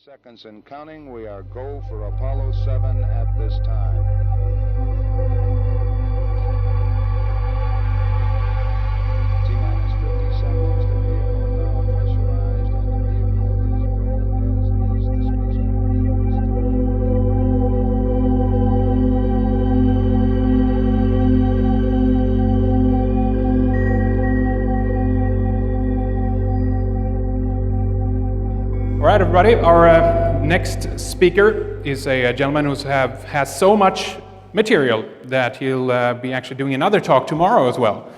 Seconds and counting. We are go for Apollo 7 at this time. T-minus 50 seconds. The vehicle now pressurized, and the vehicle is go, as is the All right, everybody, our next speaker is a gentleman who has so much material that he'll be actually doing another talk tomorrow as well.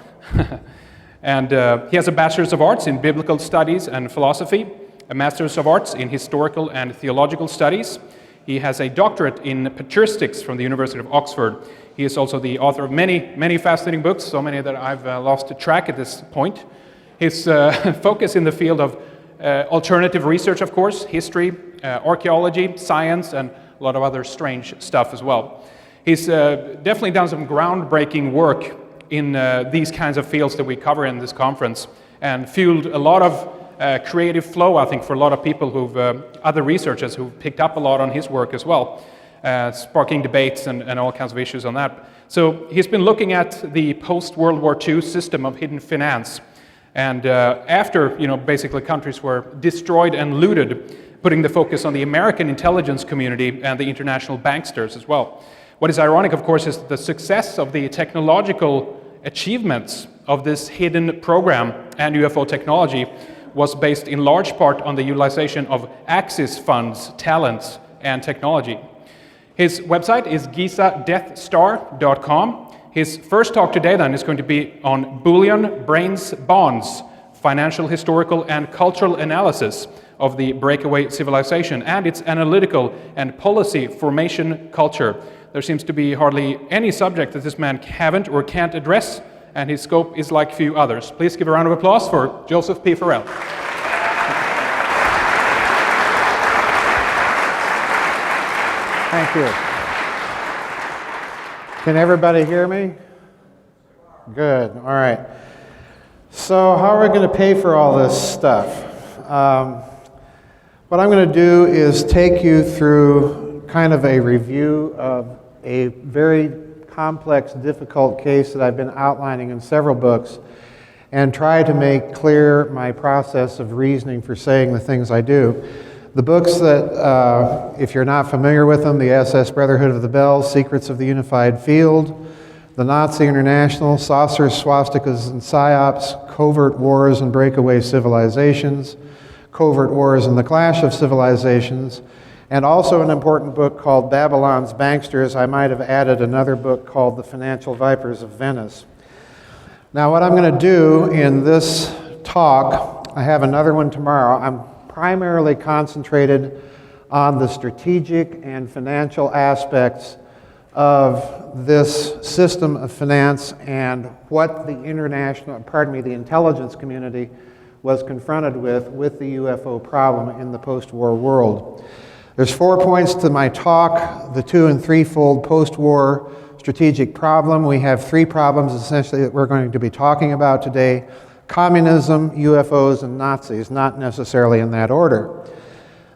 And he has a Bachelor's of Arts in Biblical Studies and Philosophy, a Master's of Arts in Historical and Theological Studies. He has a doctorate in Patristics from the University of Oxford. He is also the author of many fascinating books, so many that I've lost track at this point. His focus in the field of alternative research, of course, history, archaeology, science, and a lot of other strange stuff as well. He's definitely done some groundbreaking work in these kinds of fields that we cover in this conference, and fueled a lot of creative flow, I think, for a lot of people other researchers who've picked up a lot on his work as well, sparking debates and all kinds of issues on that. So he's been looking at the post-World War II system of hidden finance. And after, basically countries were destroyed and looted, putting the focus on the American intelligence community and the international banksters as well. What is ironic, of course, is the success of the technological achievements of this hidden program and UFO technology was based in large part on the utilization of Axis funds, talents, and technology. His website is gizadeathstar.com. His first talk today then is going to be on Bullion, Brains, Bonds, Financial, Historical, and Cultural Analysis of the Breakaway Civilization and its analytical and policy formation culture. There seems to be hardly any subject that this man haven't or can't address, and his scope is like few others. Please give a round of applause for Joseph P. Farrell. Thank you. Can everybody hear me? Good, all right. So how are we going to pay for all this stuff? What I'm going to do is take you through kind of a review of a very complex, difficult case that I've been outlining in several books, and try to make clear my process of reasoning for saying the things I do. The books that, if you're not familiar with them, the SS Brotherhood of the Bells, Secrets of the Unified Field, the Nazi International, Saucers, Swastikas, and Psyops, Covert Wars and Breakaway Civilizations, Covert Wars and the Clash of Civilizations, and also an important book called Babylon's Banksters. I might have added another book called The Financial Vipers of Venice. Now what I'm going to do in this talk, I have another one tomorrow. I'm primarily concentrated on the strategic and financial aspects of this system of finance and what the the intelligence community was confronted with the UFO problem in the post-war world. There's 4 points to my talk, the 2- and 3-fold post-war strategic problem. We have 3 problems essentially that we're going to be talking about today: communism, UFOs, and Nazis, not necessarily in that order.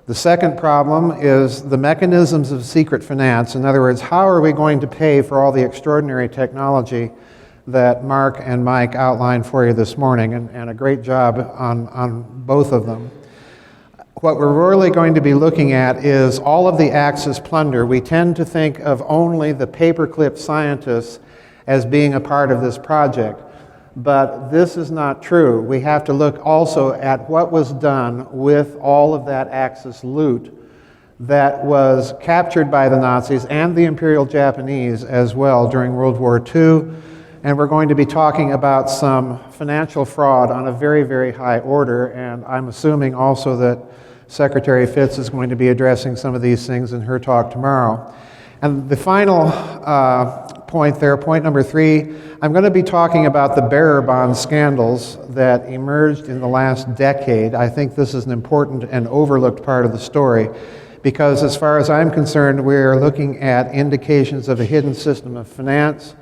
The second problem is the mechanisms of secret finance. In other words, how are we going to pay for all the extraordinary technology that Mark and Mike outlined for you this morning, and a great job on both of them. What we're really going to be looking at is all of the Axis plunder. We tend to think of only the paperclip scientists as being a part of this project. But this is not true. We have to look also at what was done with all of that Axis loot that was captured by the Nazis and the Imperial Japanese as well during World War II. And we're going to be talking about some financial fraud on a very, very high order. And I'm assuming also that Secretary Fitz is going to be addressing some of these things in her talk tomorrow. And the final point there, point number 3, I'm going to be talking about the bearer bond scandals that emerged in the last decade. I think this is an important and overlooked part of the story because as far as I'm concerned, we're looking at indications of a hidden system of finance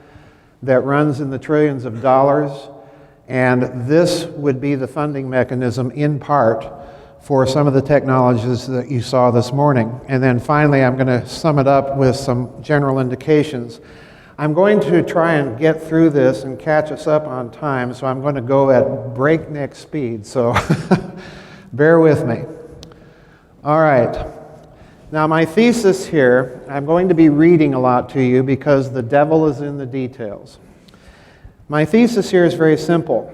that runs in the trillions of dollars, and this would be the funding mechanism in part for some of the technologies that you saw this morning. And then finally, I'm going to sum it up with some general indications. I'm going to try and get through this and catch us up on time, so I'm going to go at breakneck speed, so bear with me. All right. Now, my thesis here, I'm going to be reading a lot to you because the devil is in the details. My thesis here is very simple.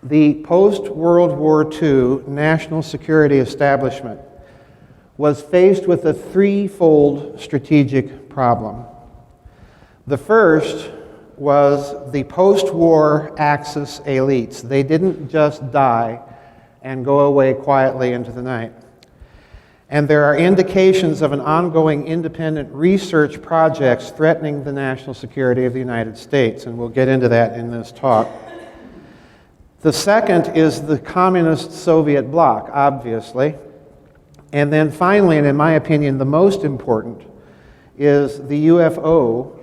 The post-World War II national security establishment was faced with a threefold strategic problem. The first was the post-war Axis elites. They didn't just die and go away quietly into the night. And there are indications of an ongoing independent research projects threatening the national security of the United States, and we'll get into that in this talk. The second is the communist Soviet bloc, obviously. And then finally, and in my opinion the most important, is the UFO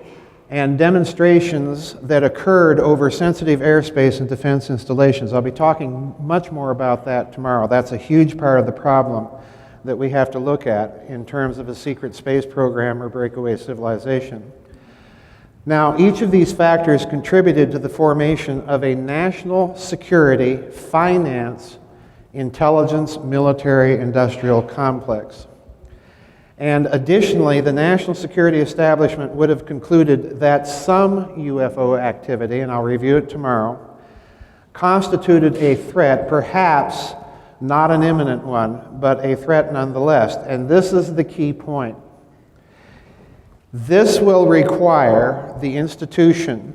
and demonstrations that occurred over sensitive airspace and defense installations. I'll be talking much more about that tomorrow. That's a huge part of the problem that we have to look at in terms of a secret space program or breakaway civilization. Now, each of these factors contributed to the formation of a national security, finance, intelligence, military, industrial complex. And additionally, the national security establishment would have concluded that some UFO activity, and I'll review it tomorrow, constituted a threat, perhaps not an imminent one, but a threat nonetheless. And this is the key point. This will require the institution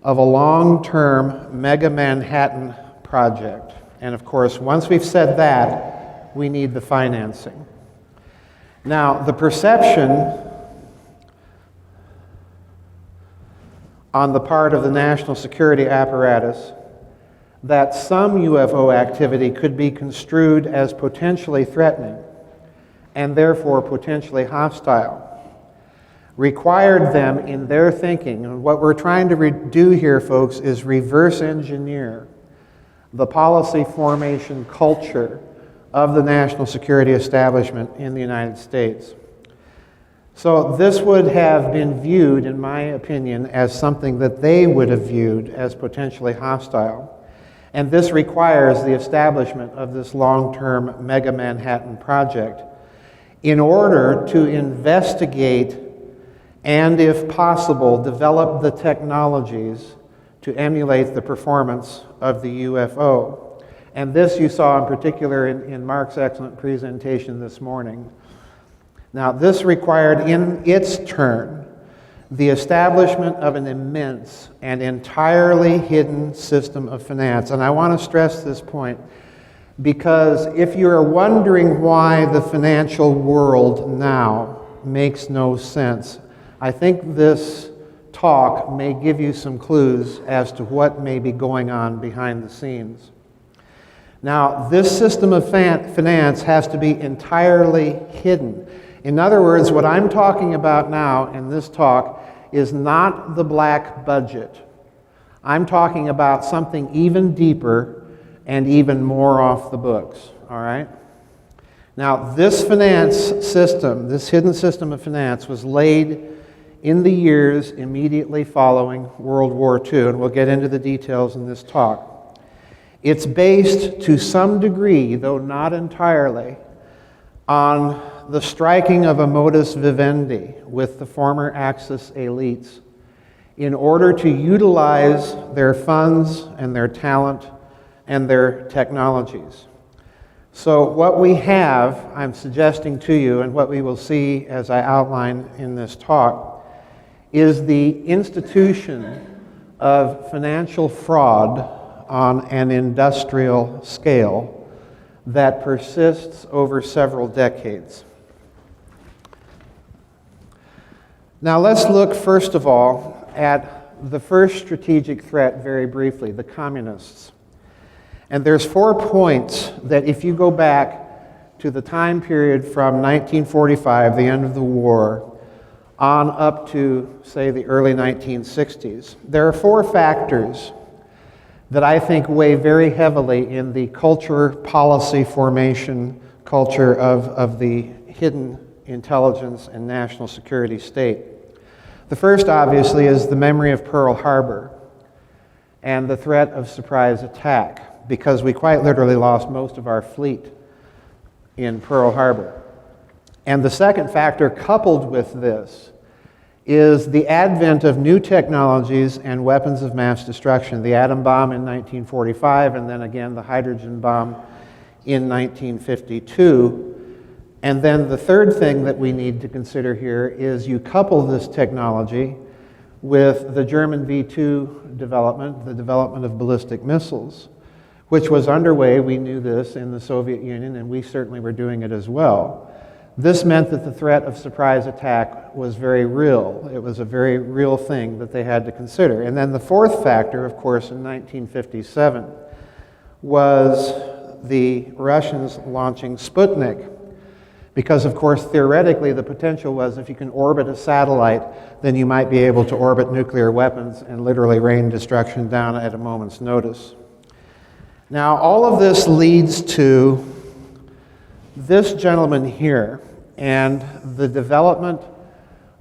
of a long-term mega Manhattan project. And of course, once we've said that, we need the financing. Now, the perception on the part of the national security apparatus that some UFO activity could be construed as potentially threatening and therefore potentially hostile required them in their thinking, and what we're trying to do here, folks, is reverse engineer the policy formation culture of the national security establishment in the United States. So this would have been viewed, in my opinion, as something that they would have viewed as potentially hostile. And this requires the establishment of this long-term mega Manhattan project in order to investigate and, if possible, develop the technologies to emulate the performance of the UFO. And this you saw in particular in Mark's excellent presentation this morning. Now, this required in its turn the establishment of an immense and entirely hidden system of finance. And I want to stress this point because if you're wondering why the financial world now makes no sense, I think this talk may give you some clues as to what may be going on behind the scenes. Now, this system of finance has to be entirely hidden. In other words, what I'm talking about now in this talk is not the black budget. I'm talking about something even deeper and even more off the books, all right? Now, this finance system, this hidden system of finance, was laid in the years immediately following World War II, and we'll get into the details in this talk. It's based to some degree, though not entirely, on the striking of a modus vivendi with the former Axis elites in order to utilize their funds and their talent and their technologies. So what we have, I'm suggesting to you, and what we will see as I outline in this talk, is the institution of financial fraud on an industrial scale that persists over several decades. Now let's look first of all at the first strategic threat very briefly, the communists. And there's 4 points that if you go back to the time period from 1945, the end of the war, on up to, say, the early 1960s, there are 4 factors that I think weigh very heavily in the culture policy formation culture of the hidden intelligence and national security state. The first, obviously, is the memory of Pearl Harbor and the threat of surprise attack, because we quite literally lost most of our fleet in Pearl Harbor. And the second factor coupled with this is the advent of new technologies and weapons of mass destruction, the atom bomb in 1945, and then again the hydrogen bomb in 1952. And then the third thing that we need to consider here is you couple this technology with the German V-2 development, the development of ballistic missiles, which was underway, we knew this, in the Soviet Union, and we certainly were doing it as well. This meant that the threat of surprise attack was very real. It was a very real thing that they had to consider. And then the fourth factor, of course, in 1957, was the Russians launching Sputnik. Because, of course, theoretically, the potential was if you can orbit a satellite, then you might be able to orbit nuclear weapons and literally rain destruction down at a moment's notice. Now, all of this leads to this gentleman here and the development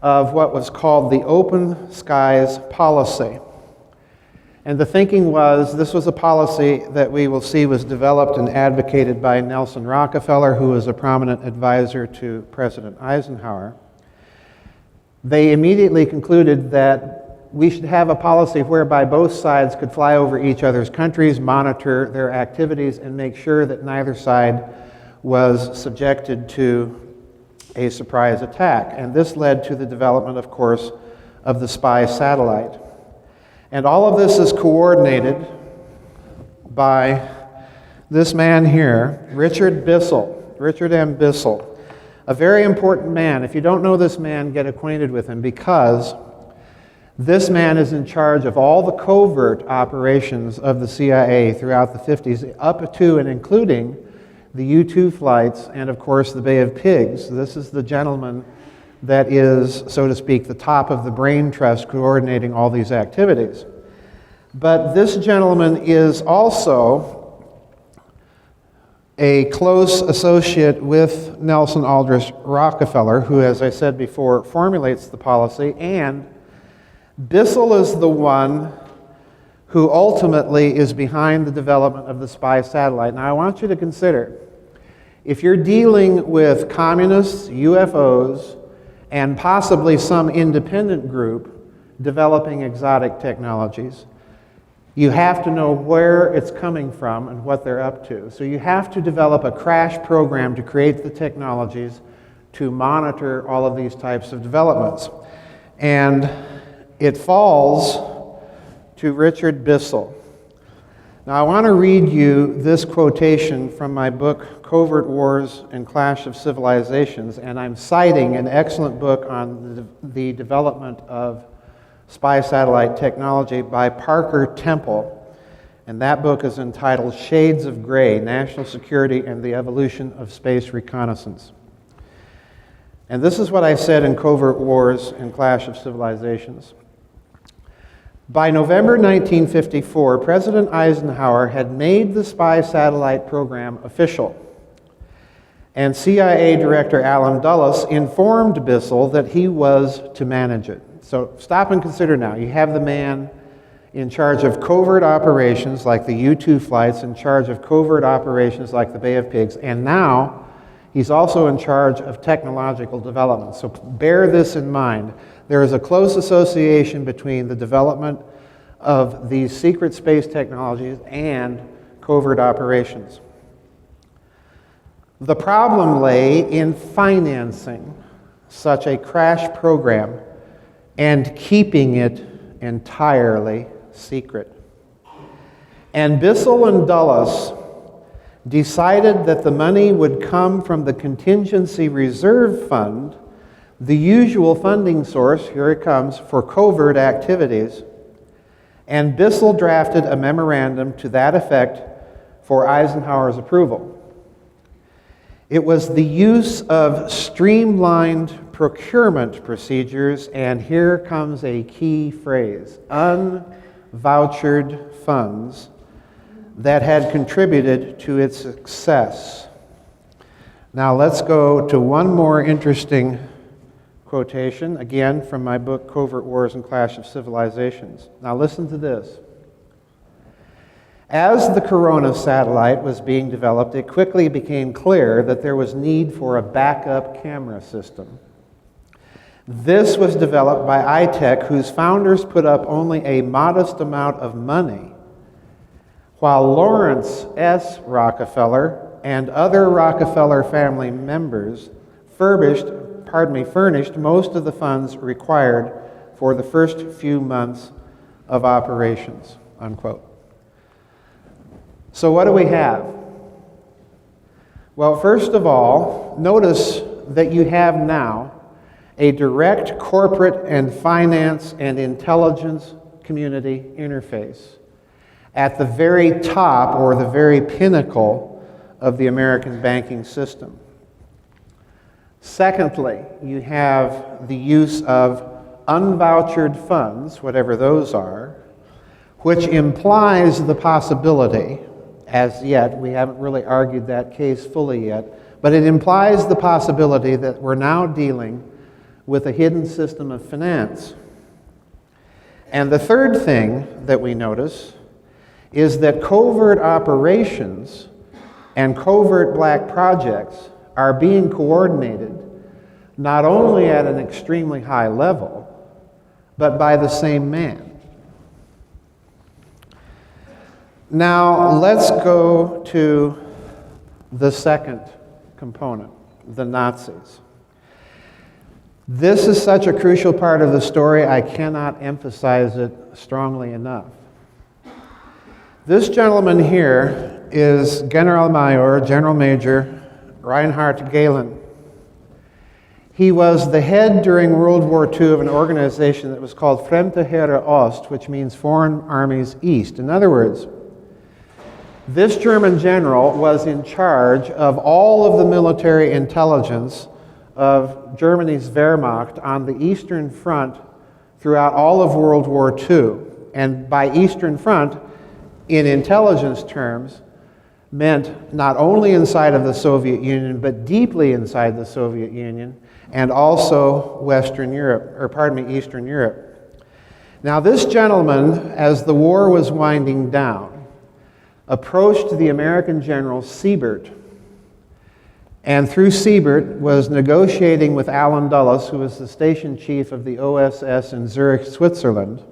of what was called the open skies policy. And the thinking was, this was a policy that we will see was developed and advocated by Nelson Rockefeller, who was a prominent advisor to President Eisenhower. They immediately concluded that we should have a policy whereby both sides could fly over each other's countries, monitor their activities, and make sure that neither side was subjected to a surprise attack. And this led to the development, of course, of the spy satellite. And all of this is coordinated by this man here, Richard M. Bissell, a very important man. If you don't know this man, get acquainted with him, because this man is in charge of all the covert operations of the CIA throughout the 50s, up to and including the U-2 flights and, of course, the Bay of Pigs. This is the gentleman that is, so to speak, the top of the brain trust coordinating all these activities. But this gentleman is also a close associate with Nelson Aldrich Rockefeller, who, as I said before, formulates the policy, and Bissell is the one who ultimately is behind the development of the spy satellite. Now, I want you to consider, if you're dealing with communists, UFOs, and possibly some independent group developing exotic technologies, you have to know where it's coming from and what they're up to. So you have to develop a crash program to create the technologies to monitor all of these types of developments. And it falls to Richard Bissell. Now, I want to read you this quotation from my book, Covert Wars and Clash of Civilizations, and I'm citing an excellent book on the development of spy satellite technology by Parker Temple, and that book is entitled Shades of Gray, National Security and the Evolution of Space Reconnaissance. And this is what I said in Covert Wars and Clash of Civilizations. By November 1954, President Eisenhower had made the spy satellite program official, and CIA Director Allen Dulles informed Bissell that he was to manage it. So stop and consider now. You have the man in charge of covert operations like the U-2 flights, in charge of covert operations like the Bay of Pigs, and now he's also in charge of technological development. So bear this in mind. There is a close association between the development of these secret space technologies and covert operations. The problem lay in financing such a crash program and keeping it entirely secret. And Bissell and Dulles decided that the money would come from the Contingency Reserve Fund, the usual funding source, here it comes, for covert activities. And Bissell drafted a memorandum to that effect for Eisenhower's approval. It was the use of streamlined procurement procedures, and here comes a key phrase, unvouchered funds, that had contributed to its success. Now let's go to one more interesting quotation, again from my book, Covert Wars and Clash of Civilizations. Now listen to this. As the Corona satellite was being developed, it quickly became clear that there was need for a backup camera system. This was developed by iTech, whose founders put up only a modest amount of money, while Lawrence S. Rockefeller and other Rockefeller family members furnished most of the funds required for the first few months of operations, unquote. So what do we have? Well, first of all, notice that you have now a direct corporate and finance and intelligence community interface at the very top or the very pinnacle of the American banking system. Secondly, you have the use of unvouchered funds, whatever those are, which implies the possibility, as yet, we haven't really argued that case fully yet, but it implies the possibility that we're now dealing with a hidden system of finance. And the third thing that we notice is that covert operations and covert black projects are being coordinated not only at an extremely high level, but by the same man. Now, let's go to the second component, the Nazis. This is such a crucial part of the story, I cannot emphasize it strongly enough. This gentleman here is General Major Reinhard Gehlen. He was the head during World War II of an organization that was called Fremde Heere Ost, which means Foreign Armies East. In other words, this German general was in charge of all of the military intelligence of Germany's Wehrmacht on the Eastern Front throughout all of World War II. And by Eastern Front, in intelligence terms, meant not only inside of the Soviet Union, but deeply inside the Soviet Union, and also Eastern Europe. Now this gentleman, as the war was winding down, approached the American general Siebert, and through Siebert was negotiating with Allen Dulles, who was the station chief of the OSS in Zurich, Switzerland.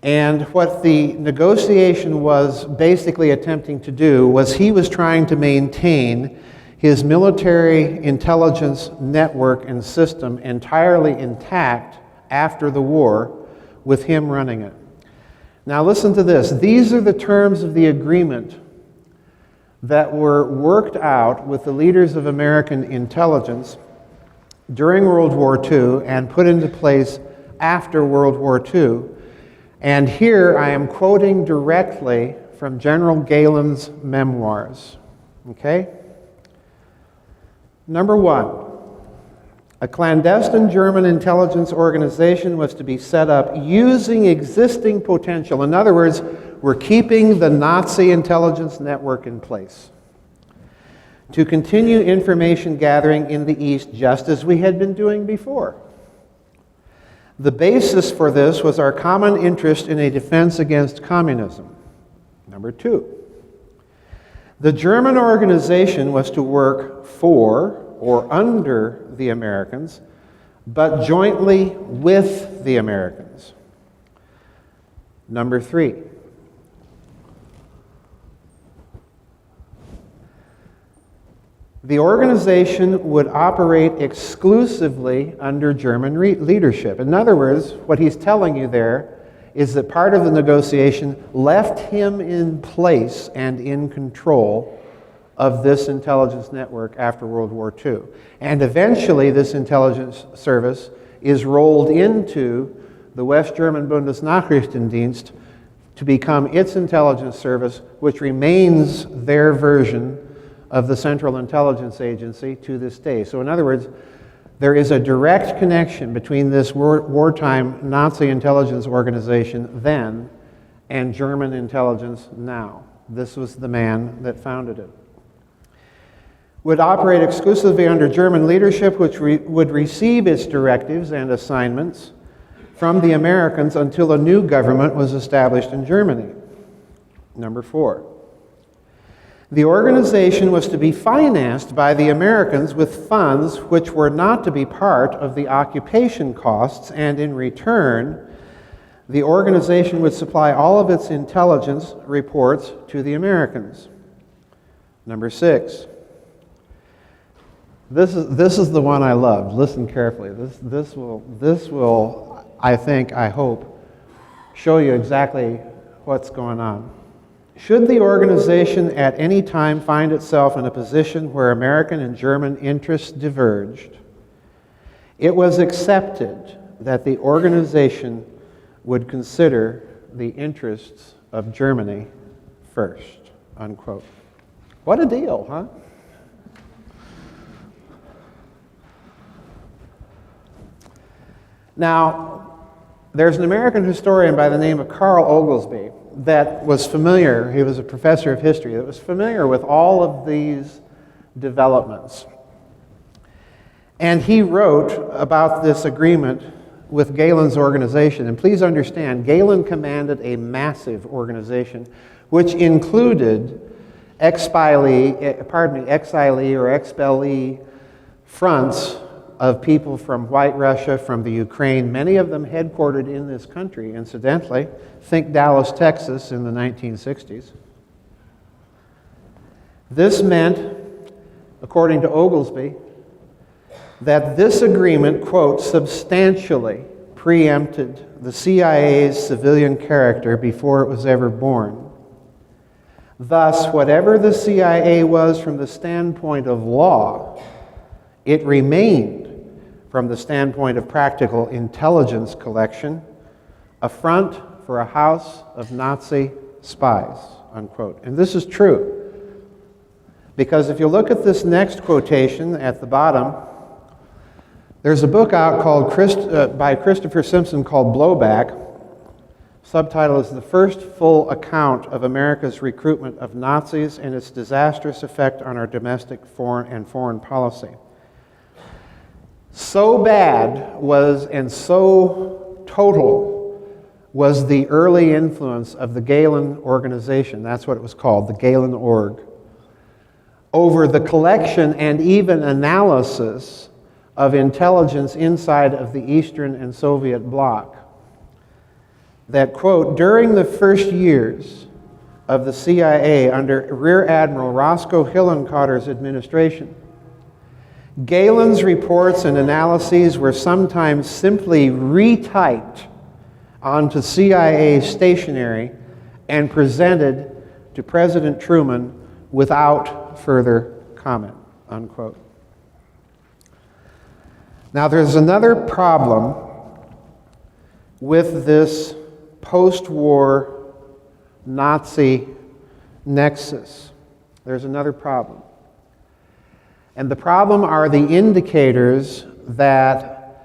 And what the negotiation was basically attempting to do was he was trying to maintain his military intelligence network and system entirely intact after the war, with him running it. Now listen to this. These are the terms of the agreement that were worked out with the leaders of American intelligence during World War II and put into place after World War II. And here I am quoting directly from General Gehlen's memoirs. Okay? Number one, a clandestine German intelligence organization was to be set up using existing potential. In other words, we're keeping the Nazi intelligence network in place to continue information gathering in the East just as we had been doing before. The basis for this was our common interest in a defense against communism. Number two, the German organization was to work for or under the Americans, but jointly with the Americans. Number three, the organization would operate exclusively under German leadership. In other words, what he's telling you there is that part of the negotiation left him in place and in control of this intelligence network after World War II. And eventually this intelligence service is rolled into the West German Bundesnachrichtendienst to become its intelligence service, which remains their version of the Central Intelligence Agency to this day. So in other words, there is a direct connection between this wartime Nazi intelligence organization then and German intelligence now. This was the man that founded it. Would operate exclusively under German leadership, which would receive its directives and assignments from the Americans until a new government was established in Germany. Number 4. The organization was to be financed by the Americans with funds which were not to be part of the occupation costs, and in return, the organization would supply all of its intelligence reports to the Americans. Number 6. This is the one I loved. Listen carefully. This will, I think, I hope, show you exactly what's going on. Should the organization at any time find itself in a position where American and German interests diverged, it was accepted that the organization would consider the interests of Germany first, unquote. What a deal, huh? Now, there's an American historian by the name of Carl Oglesby that was familiar, he was a professor of history, that was familiar with all of these developments. And he wrote about this agreement with Galen's organization. And please understand, Galen commanded a massive organization which included exilee or expellee fronts of people from White Russia, from the Ukraine, many of them headquartered in this country, incidentally. Think Dallas, Texas in the 1960s. This meant, according to Oglesby, that this agreement, quote, substantially preempted the CIA's civilian character before it was ever born. Thus, whatever the CIA was from the standpoint of law, it remained, from the standpoint of practical intelligence collection, a front for a house of Nazi spies, unquote. And this is true, because if you look at this next quotation at the bottom, there's a book out called by Christopher Simpson called Blowback. Subtitle is The First Full Account of America's Recruitment of Nazis and Its Disastrous Effect on Our Domestic and Foreign Policy. So bad was, and so total was the early influence of the Galen organization, that's what it was called, the Galen Org, over the collection and even analysis of intelligence inside of the Eastern and Soviet bloc, that, quote, during the first years of the CIA under Rear Admiral Roscoe Hillenkoetter's administration, Galen's reports and analyses were sometimes simply retyped onto CIA stationery and presented to President Truman without further comment, unquote. Now, there's another problem with this post-war Nazi nexus. There's another problem. And the problem are the indicators that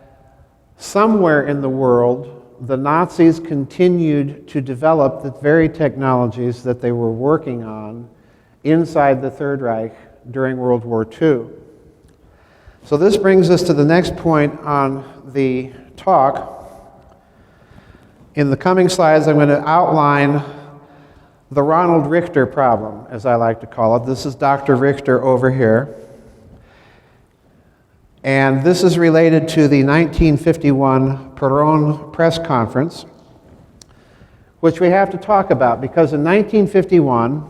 somewhere in the world, the Nazis continued to develop the very technologies that they were working on inside the Third Reich during World War II. So this brings us to the next point on the talk. In the coming slides, I'm going to outline the Ronald Richter problem, as I like to call it. This is Dr. Richter over here. And this is related to the 1951 Perón press conference, which we have to talk about, because in 1951,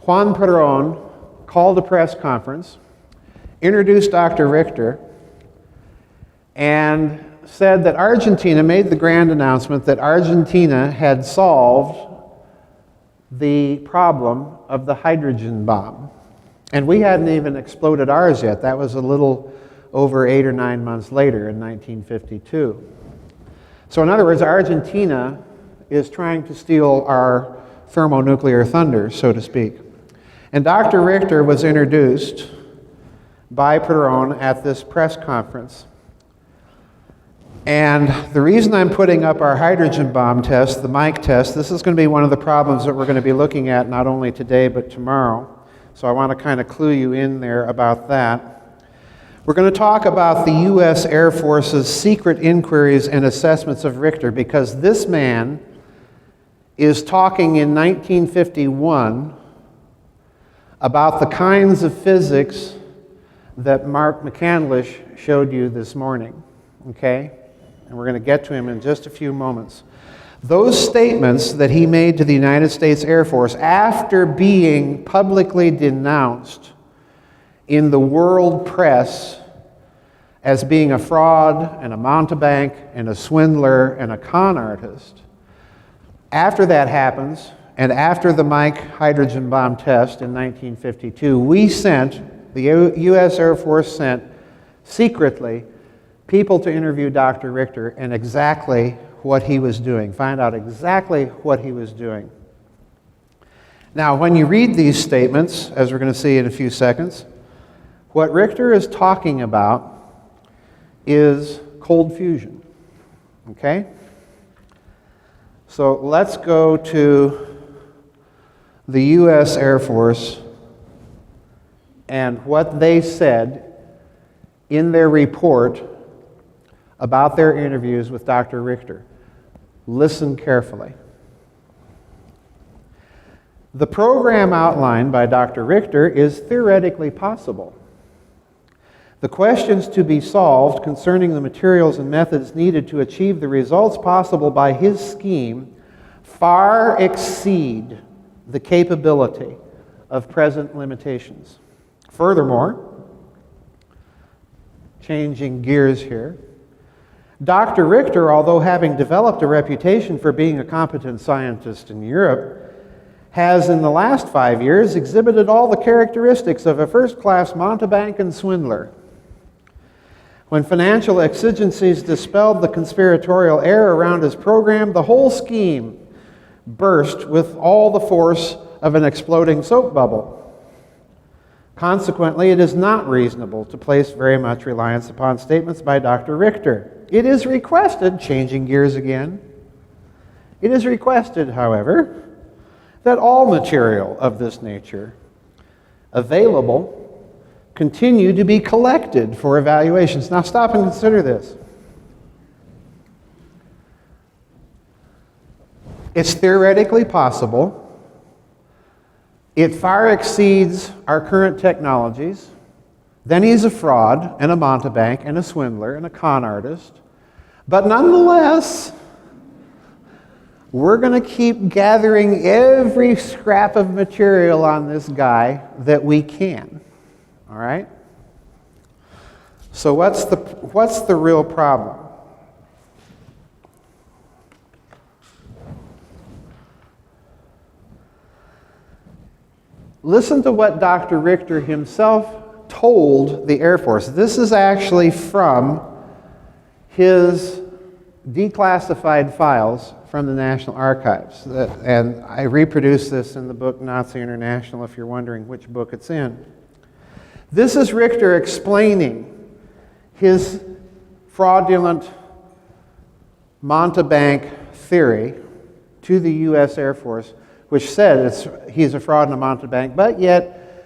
Juan Perón called a press conference, introduced Dr. Richter, and said that Argentina made the grand announcement that Argentina had solved the problem of the hydrogen bomb. And we hadn't even exploded ours yet. That was a little over 8 or 9 months later in 1952. So in other words, Argentina is trying to steal our thermonuclear thunder, so to speak. And Dr. Richter was introduced by Perón at this press conference. And the reason I'm putting up our hydrogen bomb test, the Mike test, this is going to be one of the problems that we're going to be looking at not only today but tomorrow. So I want to kind of clue you in there about that. We're going to talk about the U.S. Air Force's secret inquiries and assessments of Richter, because this man is talking in 1951 about the kinds of physics that Mark McCandlish showed you this morning, okay? And we're going to get to him in just a few moments. Those statements that he made to the United States Air Force after being publicly denounced in the world press as being a fraud and a mountebank and a swindler and a con artist, after that happens, and after the Mike hydrogen bomb test in 1952, the U.S. Air Force sent secretly people to interview Dr. Richter and exactly what he was doing, find out exactly what he was doing. Now, when you read these statements, as we're going to see in a few seconds, what Richter is talking about is cold fusion, okay? So let's go to the U.S. Air Force and what they said in their report about their interviews with Dr. Richter. Listen carefully. The program outlined by Dr. Richter is theoretically possible. The questions to be solved concerning the materials and methods needed to achieve the results possible by his scheme far exceed the capability of present limitations. Furthermore, changing gears here, Dr. Richter, although having developed a reputation for being a competent scientist in Europe, has in the last 5 years exhibited all the characteristics of a first-class mountebank and swindler. When financial exigencies dispelled the conspiratorial air around his program, the whole scheme burst with all the force of an exploding soap bubble. Consequently, it is not reasonable to place very much reliance upon statements by Dr. Richter. It is requested, changing gears again, it is requested, however, that all material of this nature available continue to be collected for evaluations. Now stop and consider this. It's theoretically possible. It far exceeds our current technologies. Then he's a fraud and a mountebank and a swindler and a con artist. But nonetheless, we're going to keep gathering every scrap of material on this guy that we can. All right? So what's the real problem? Listen to what Dr. Richter himself told the Air Force. This is actually from his declassified files from the National Archives. And I reproduced this in the book Nazi International, if you're wondering which book it's in. This is Richter explaining his fraudulent mountebank theory to the U.S. Air Force, which said he's a fraud and a mountebank, but yet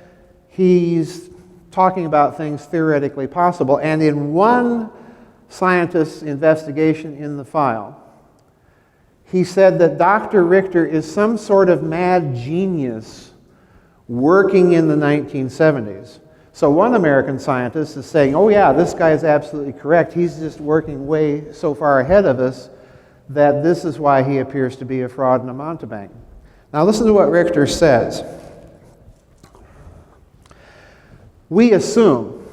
he's talking about things theoretically possible. And in one scientist's investigation in the file, he said that Dr. Richter is some sort of mad genius working in the 1970s. So one American scientist is saying, oh yeah, this guy is absolutely correct. He's just working way so far ahead of us that this is why he appears to be a fraud and a mountebank. Now listen to what Richter says. We assume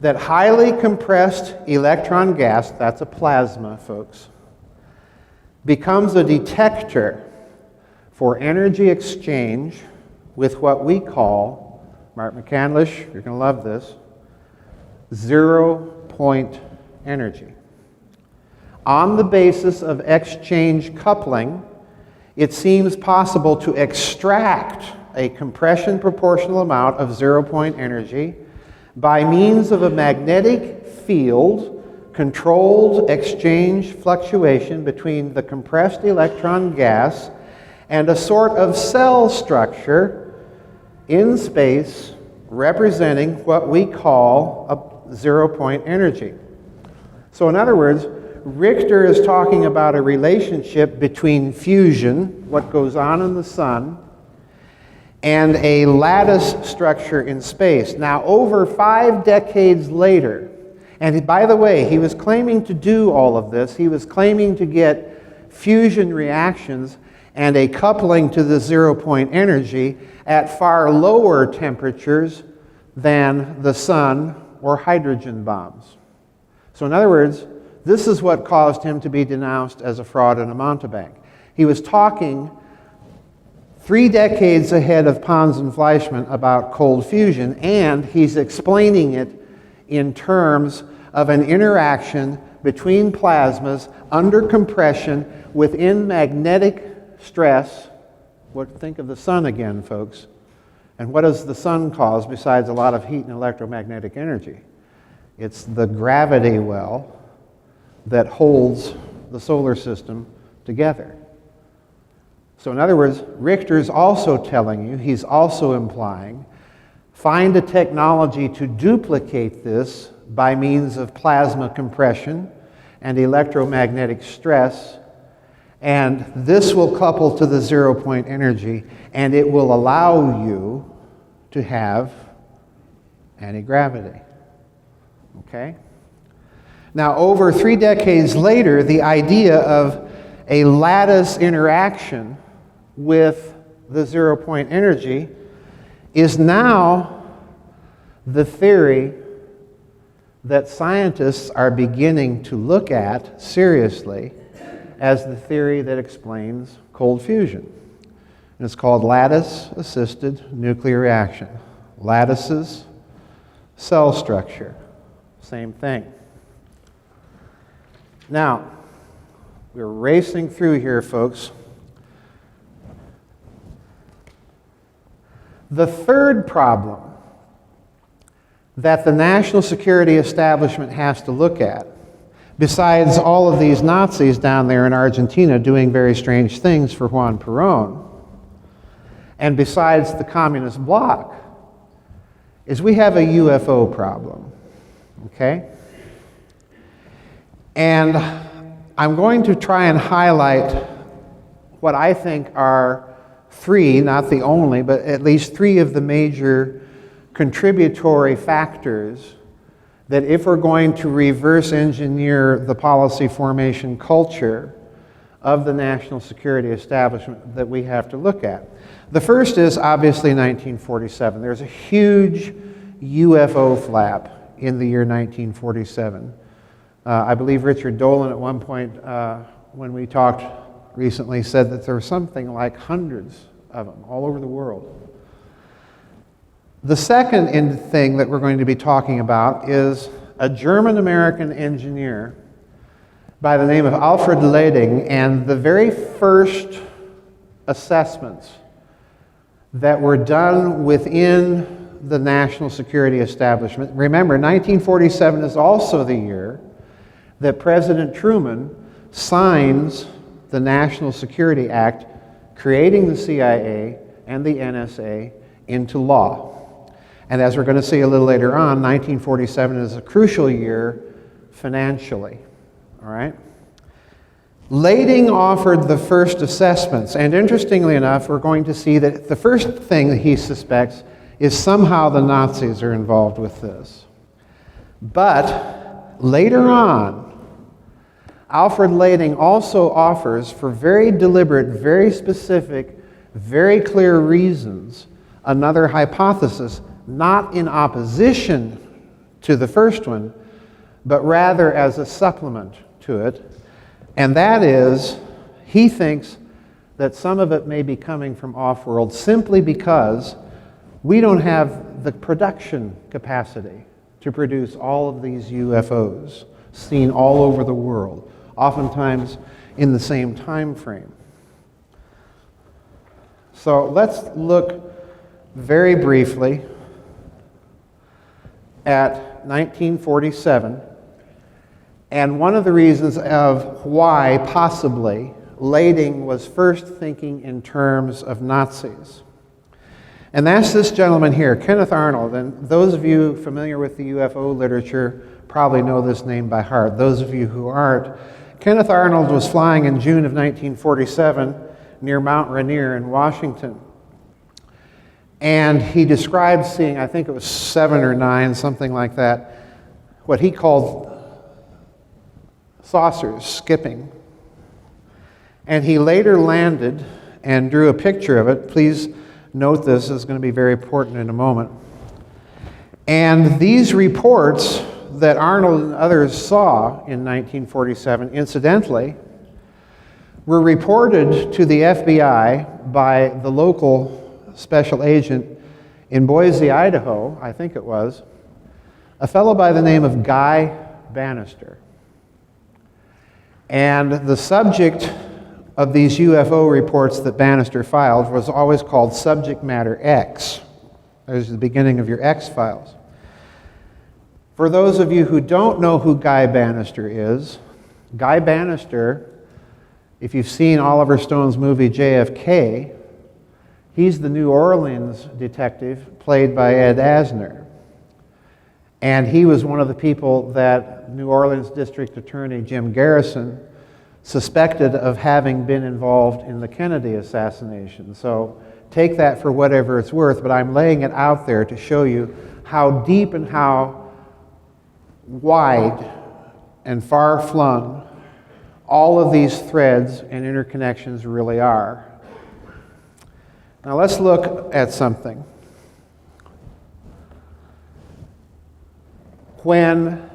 that highly compressed electron gas, that's a plasma, folks, becomes a detector for energy exchange with what we call, Mark McCandlish, you're going to love this, 0-point energy. On the basis of exchange coupling, it seems possible to extract a compression proportional amount of 0-point energy by means of a magnetic field controlled exchange fluctuation between the compressed electron gas and a sort of cell structure in space representing what we call a zero-point energy. So in other words, Richter is talking about a relationship between fusion, what goes on in the sun, and a lattice structure in space. Now, over 5 decades later, and by the way, he was claiming to do all of this. He was claiming to get fusion reactions and a coupling to the zero-point energy at far lower temperatures than the sun or hydrogen bombs. So in other words, this is what caused him to be denounced as a fraud and a mountebank. He was talking 3 decades ahead of Pons and Fleischmann about cold fusion, and he's explaining it in terms of an interaction between plasmas under compression within magnetic stress. Think of the sun again, folks. And what does the sun cause besides a lot of heat and electromagnetic energy? It's the gravity well that holds the solar system together. So in other words, Richter's also telling you, he's also implying, find a technology to duplicate this by means of plasma compression and electromagnetic stress, and this will couple to the zero-point energy, and it will allow you to have anti-gravity. Okay? Now, over 3 decades later, the idea of a lattice interaction with the zero-point energy is now the theory that scientists are beginning to look at seriously as the theory that explains cold fusion. And it's called lattice-assisted nuclear reaction. Lattices, cell structure, same thing. Now, we're racing through here, folks. The third problem that the national security establishment has to look at, besides all of these Nazis down there in Argentina doing very strange things for Juan Perón, and besides the communist bloc, is we have a UFO problem, okay? And I'm going to try and highlight what I think are 3, not the only, but at least 3 of the major contributory factors that if we're going to reverse engineer the policy formation culture of the national security establishment that we have to look at. The first is obviously 1947. There's a huge UFO flap in the year 1947. I believe Richard Dolan at one point when we talked recently said that there were something like hundreds of them all over the world. The second thing that we're going to be talking about is a German-American engineer by the name of Alfred Leding, and the very first assessments that were done within the national security establishment. Remember, 1947 is also the year that President Truman signs the National Security Act, creating the CIA and the NSA into law. And as we're going to see a little later on, 1947 is a crucial year financially. All right? Leding offered the first assessments, and interestingly enough, we're going to see that the first thing that he suspects is somehow the Nazis are involved with this. But later on, Alfred Leding also offers, for very deliberate, very specific, very clear reasons, another hypothesis, not in opposition to the first one, but rather as a supplement to it. And that is, he thinks that some of it may be coming from off-world simply because we don't have the production capacity to produce all of these UFOs seen all over the world, oftentimes in the same time frame. So let's look very briefly at 1947 And one of the reasons of why, possibly, Lading was first thinking in terms of Nazis. And that's this gentleman here, Kenneth Arnold. And those of you familiar with the UFO literature probably know this name by heart. Those of you who aren't, Kenneth Arnold was flying in June of 1947 near Mount Rainier in Washington. And he described seeing, I think it was 7 or 9, something like that, what he called saucers skipping. And he later landed and drew a picture of it. Please note this is going to be very important in a moment. And these reports that Arnold and others saw in 1947, incidentally, were reported to the FBI by the local special agent in Boise, Idaho, I think it was, a fellow by the name of Guy Bannister. And the subject of these UFO reports that Bannister filed was always called Subject Matter X. There's the beginning of your X files. For those of you who don't know who Guy Bannister is, Guy Bannister, if you've seen Oliver Stone's movie JFK, he's the New Orleans detective played by Ed Asner. And he was one of the people that New Orleans District Attorney Jim Garrison suspected of having been involved in the Kennedy assassination. So take that for whatever it's worth, but I'm laying it out there to show you how deep and how wide and far-flung all of these threads and interconnections really are. Now let's look at something. When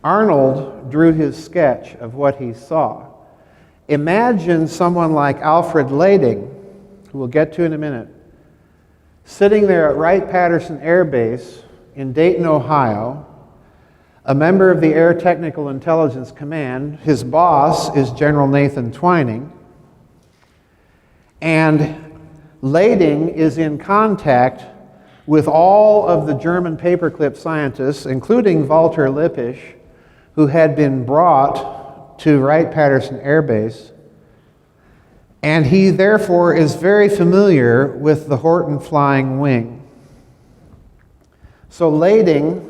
Arnold drew his sketch of what he saw, imagine someone like Alfred Lading, who we'll get to in a minute, sitting there at Wright-Patterson Air Base in Dayton, Ohio, a member of the Air Technical Intelligence Command. His boss is General Nathan Twining. And Lading is in contact with all of the German paperclip scientists, including Walter Lippisch, who had been brought to Wright-Patterson Air Base. And he, therefore, is very familiar with the Horton Flying Wing. So Lading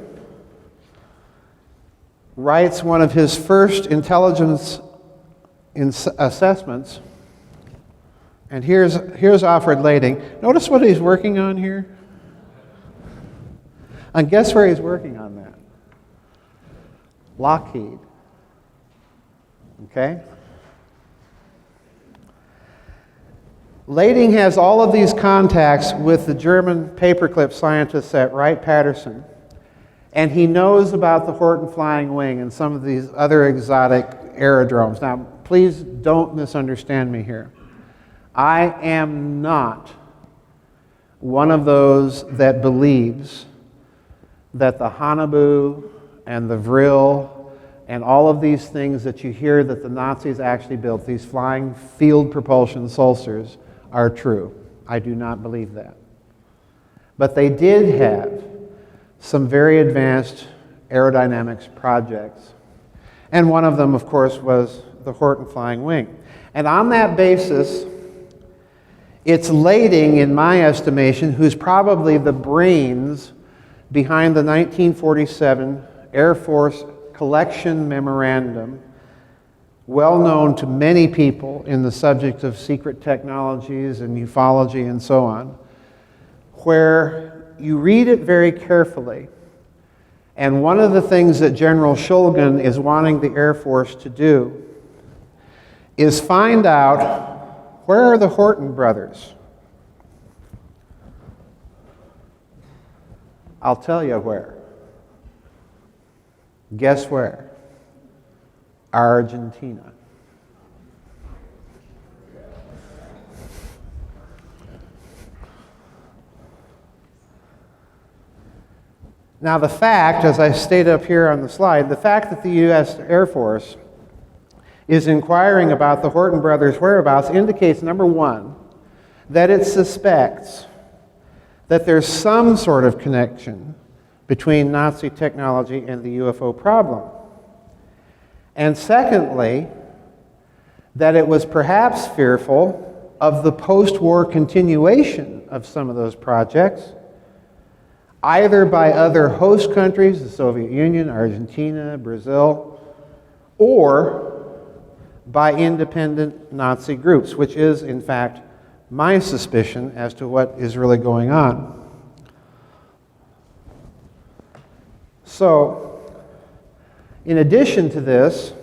writes one of his first intelligence assessments. And here's Alfred Lading. Notice what he's working on here? And guess where he's working on that? Lockheed. Okay? Lading has all of these contacts with the German paperclip scientists at Wright-Patterson, and he knows about the Horton Flying Wing and some of these other exotic aerodromes. Now, please don't misunderstand me here. I am not one of those that believes that the Haunebu and the Vril and all of these things that you hear that the Nazis actually built, these flying field propulsion saucers, are true. I do not believe that. But they did have some very advanced aerodynamics projects. And one of them, of course, was the Horton Flying Wing. And on that basis, it's Lading, in my estimation, who's probably the brains behind the 1947 Air Force Collection Memorandum, well known to many people in the subject of secret technologies and ufology and so on, where you read it very carefully. And one of the things that General Shulgin is wanting the Air Force to do is find out, where are the Horton brothers? I'll tell you where. Guess where? Argentina. Now the fact, as I state up here on the slide, the fact that the U.S. Air Force is inquiring about the Horton brothers' whereabouts indicates, number one, that it suspects that there's some sort of connection between Nazi technology and the UFO problem. And secondly, that it was perhaps fearful of the post-war continuation of some of those projects, either by other host countries, the Soviet Union, Argentina, Brazil, or by independent Nazi groups, which is, in fact, my suspicion as to what is really going on. So, in addition to this,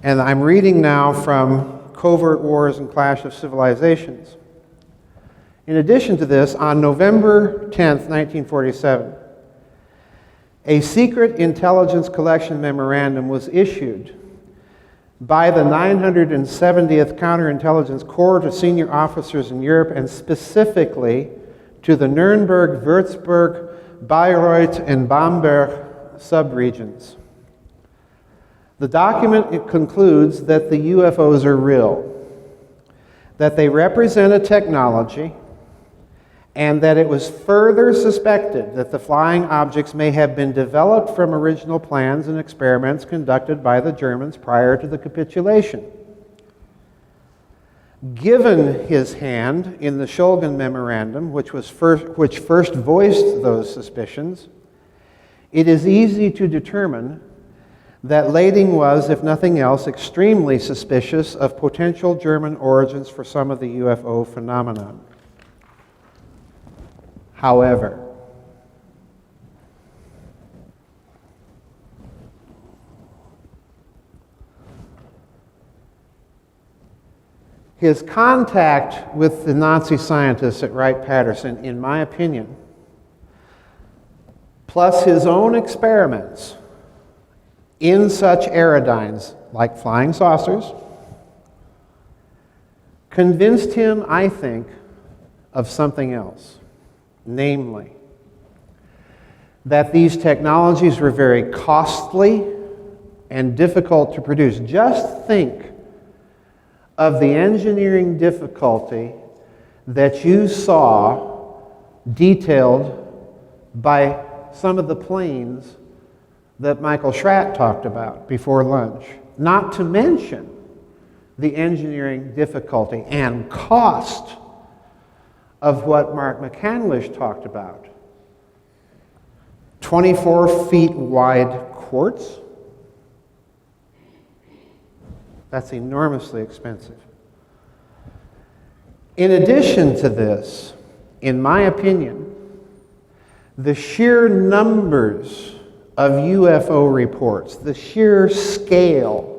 and I'm reading now from Covert Wars and Clash of Civilizations. In addition to this, on November 10th, 1947, a secret intelligence collection memorandum was issued by the 970th Counterintelligence Corps to senior officers in Europe, and specifically to the Nuremberg, Würzburg, Bayreuth, and Bamberg subregions. The document concludes that the UFOs are real, that they represent a technology, and that it was further suspected that the flying objects may have been developed from original plans and experiments conducted by the Germans prior to the capitulation. Given his hand in the Shulgin Memorandum, which first voiced those suspicions, it is easy to determine that Lading was, if nothing else, extremely suspicious of potential German origins for some of the UFO phenomenon. However, his contact with the Nazi scientists at Wright-Patterson, in my opinion, plus his own experiments in such aerodynes like flying saucers, convinced him, I think, of something else. Namely, that these technologies were very costly and difficult to produce. Just think of the engineering difficulty that you saw detailed by some of the planes that Michael Schratt talked about before lunch, not to mention the engineering difficulty and cost of what Mark McCandlish talked about. 24 feet wide quartz? That's enormously expensive. In addition to this, in my opinion, the sheer numbers of UFO reports, the sheer scale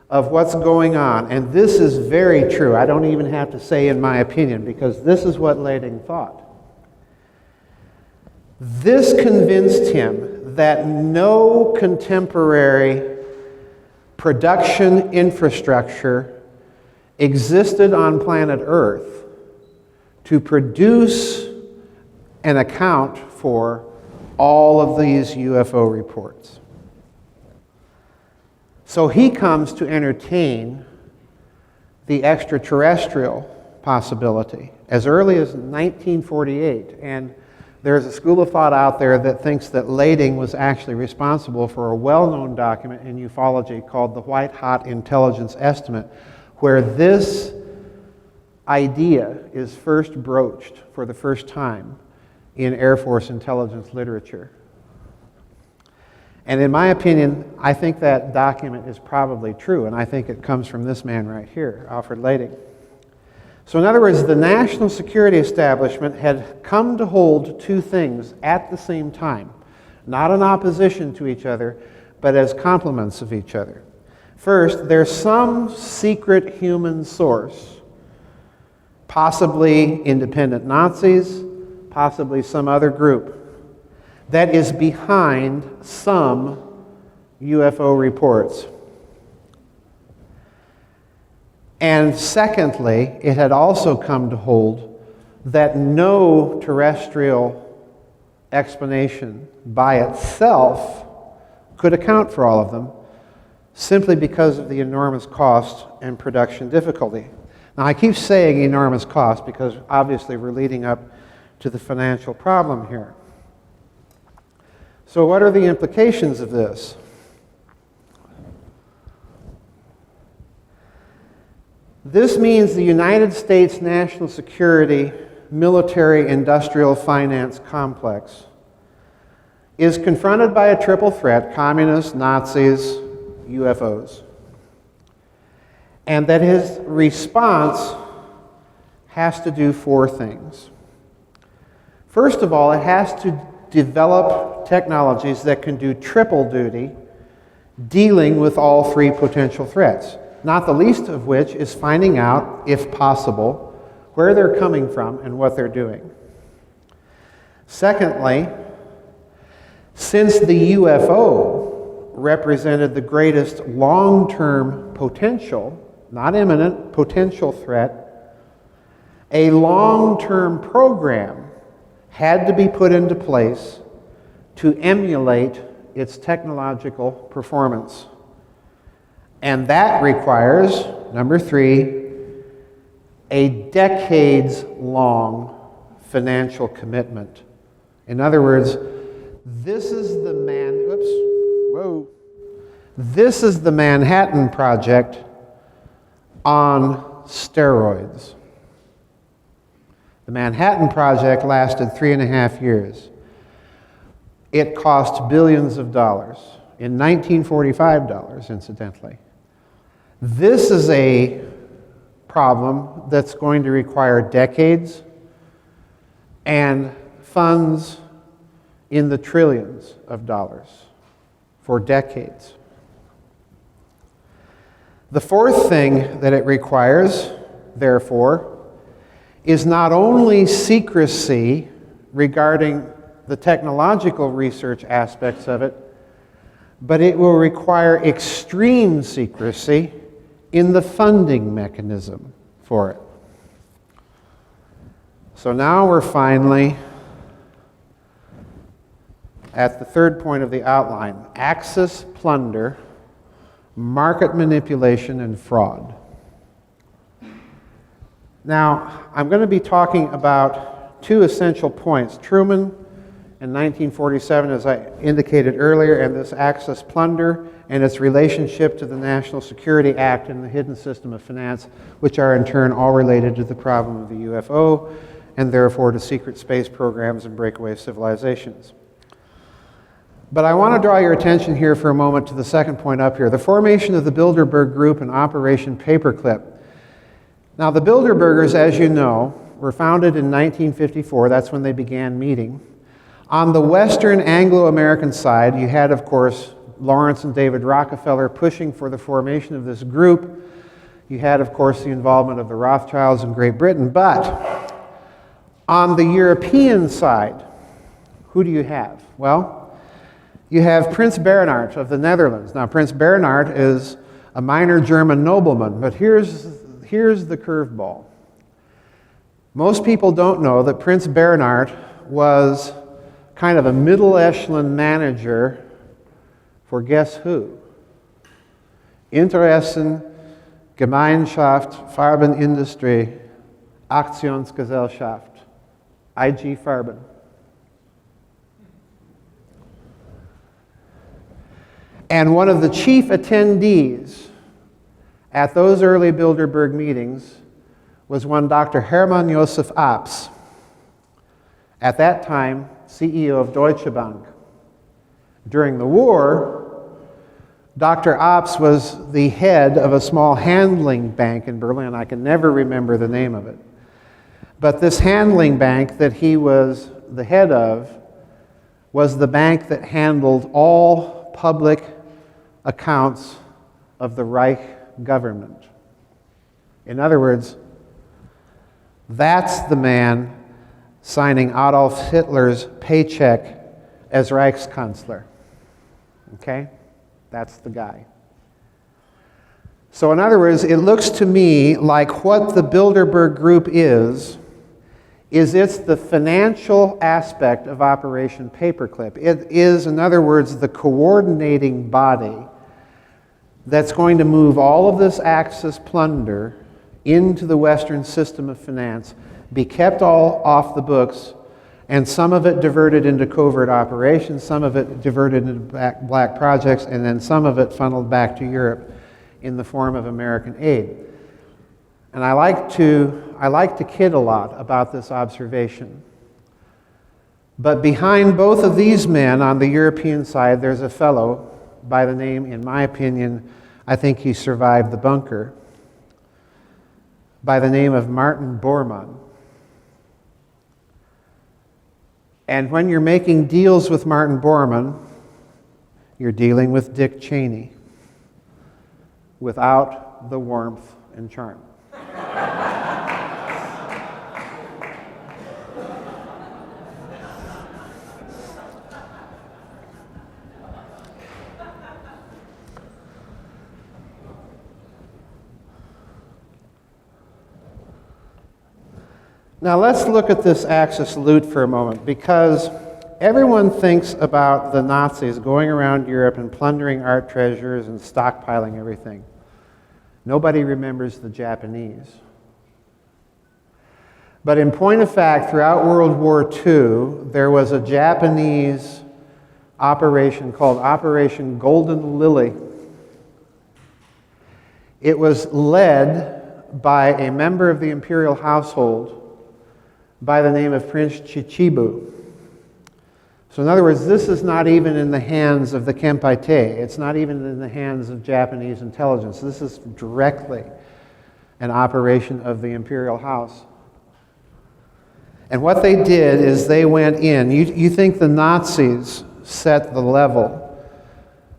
of what's going on, and this is very true. I don't even have to say in my opinion, because this is what Lading thought. This convinced him that no contemporary production infrastructure existed on planet Earth to produce and account for all of these UFO reports. So he comes to entertain the extraterrestrial possibility as early as 1948. And there's a school of thought out there that thinks that Lading was actually responsible for a well-known document in ufology called the White Hot Intelligence Estimate, where this idea is first broached for the first time in Air Force intelligence literature. And in my opinion, I think that document is probably true, and I think it comes from this man right here, Alfred Lading. So in other words, the national security establishment had come to hold two things at the same time, not in opposition to each other, but as complements of each other. First, there's some secret human source, possibly independent Nazis, possibly some other group, that is behind some UFO reports. And secondly, it had also come to hold that no terrestrial explanation by itself could account for all of them, simply because of the enormous cost and production difficulty. Now, I keep saying enormous cost because obviously we're leading up to the financial problem here. So what are the implications of this? This means the United States national security, military, industrial finance complex is confronted by a triple threat: communists, Nazis, UFOs. And that his response has to do four things. First of all, it has to develop technologies that can do triple duty, dealing with all three potential threats, not the least of which is finding out, if possible, where they're coming from and what they're doing. Secondly, since the UFO represented the greatest long-term potential, not imminent, potential threat, a long-term program had to be put into place to emulate its technological performance. And that requires, number three, a decades-long financial commitment. In other words, this is the This is the Manhattan Project on steroids. The Manhattan Project lasted 3.5 years. It cost billions of dollars, in 1945 dollars, incidentally. This is a problem that's going to require decades and funds in the trillions of dollars for decades. The fourth thing that it requires, therefore, is not only secrecy regarding the technological research aspects of it, but it will require extreme secrecy in the funding mechanism for it. So now we're finally at the third point of the outline: Axis plunder, market manipulation, and fraud. Now, I'm going to be talking about two essential points: Truman in 1947, as I indicated earlier, and this Axis plunder and its relationship to the National Security Act and the hidden system of finance, which are in turn all related to the problem of the UFO and therefore to secret space programs and breakaway civilizations. But I want to draw your attention here for a moment to the second point up here: the formation of the Bilderberg Group and Operation Paperclip. Now, the Bilderbergers, as you know, were founded in 1954. That's when they began meeting. On the Western Anglo-American side, you had, of course, Lawrence and David Rockefeller pushing for the formation of this group. You had, of course, the involvement of the Rothschilds in Great Britain. But on the European side, who do you have? Well, you have Prince Bernhard of the Netherlands. Now, Prince Bernhard is a minor German nobleman, but here's the curveball. Most people don't know that Prince Bernhard was kind of a middle echelon manager for guess who? Interessen, Gemeinschaft, Farbenindustrie, Aktionsgesellschaft, IG Farben. And one of the chief attendees at those early Bilderberg meetings was one Dr. Hermann Josef Abs, at that time CEO of Deutsche Bank. During the war, Dr. Abs was the head of a small handling bank in Berlin. I can never remember the name of it. But this handling bank that he was the head of was the bank that handled all public accounts of the Reich government. In other words, that's the man signing Adolf Hitler's paycheck as Reichskanzler. Okay? That's the guy. So in other words, it looks to me like what the Bilderberg Group is it's the financial aspect of Operation Paperclip. It is, in other words, the coordinating body that's going to move all of this Axis plunder into the Western system of finance, be kept all off the books, And some of it diverted into covert operations, some of it diverted into black projects, and then some of it funneled back to Europe in the form of American aid. And I like to kid a lot about this observation. But behind both of these men on the European side, there's a fellow by the name, in my opinion, I think he survived the bunker, by the name of Martin Bormann. And when you're making deals with Martin Bormann, you're dealing with Dick Cheney without the warmth and charm. Now let's look at this Axis loot for a moment, because everyone thinks about the Nazis going around Europe and plundering art treasures and stockpiling everything. Nobody remembers the Japanese. But in point of fact, throughout World War II, there was a Japanese operation called Operation Golden Lily. It was led by a member of the imperial household by the name of Prince Chichibu. So in other words, this is not even in the hands of the Kempeitai. It's not even in the hands of Japanese intelligence. This is directly an operation of the imperial house. And what they did is they went in. You think the Nazis set the level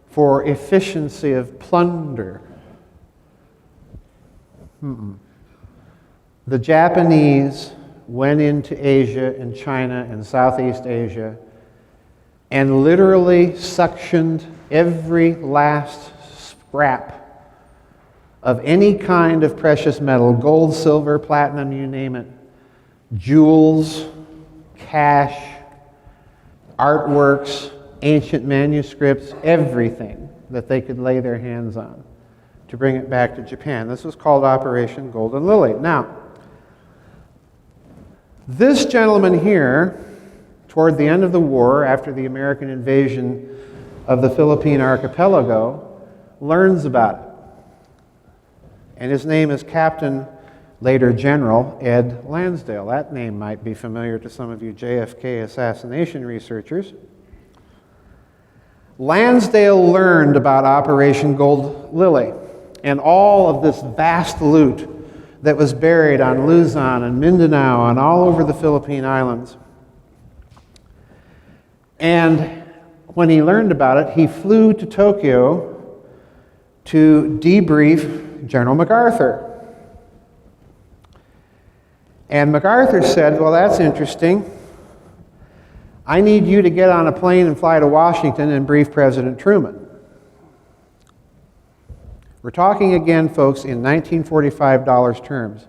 for efficiency of plunder? The Japanese went into Asia and China and Southeast Asia and literally suctioned every last scrap of any kind of precious metal, gold, silver, platinum, you name it, jewels, cash, artworks, ancient manuscripts, everything that they could lay their hands on to bring it back to Japan. This was called Operation Golden Lily. Now, this gentleman here, toward the end of the war, after the American invasion of the Philippine archipelago, learns about it. And his name is Captain, later General, Ed Lansdale. That name might be familiar to some of you JFK assassination researchers. Lansdale learned about Operation Gold Lily and all of this vast loot that was buried on Luzon and Mindanao and all over the Philippine Islands. And when he learned about it, he flew to Tokyo to debrief General MacArthur. And MacArthur said, well, that's interesting. I need you to get on a plane and fly to Washington and brief President Truman. We're talking again, folks, in 1945 dollars terms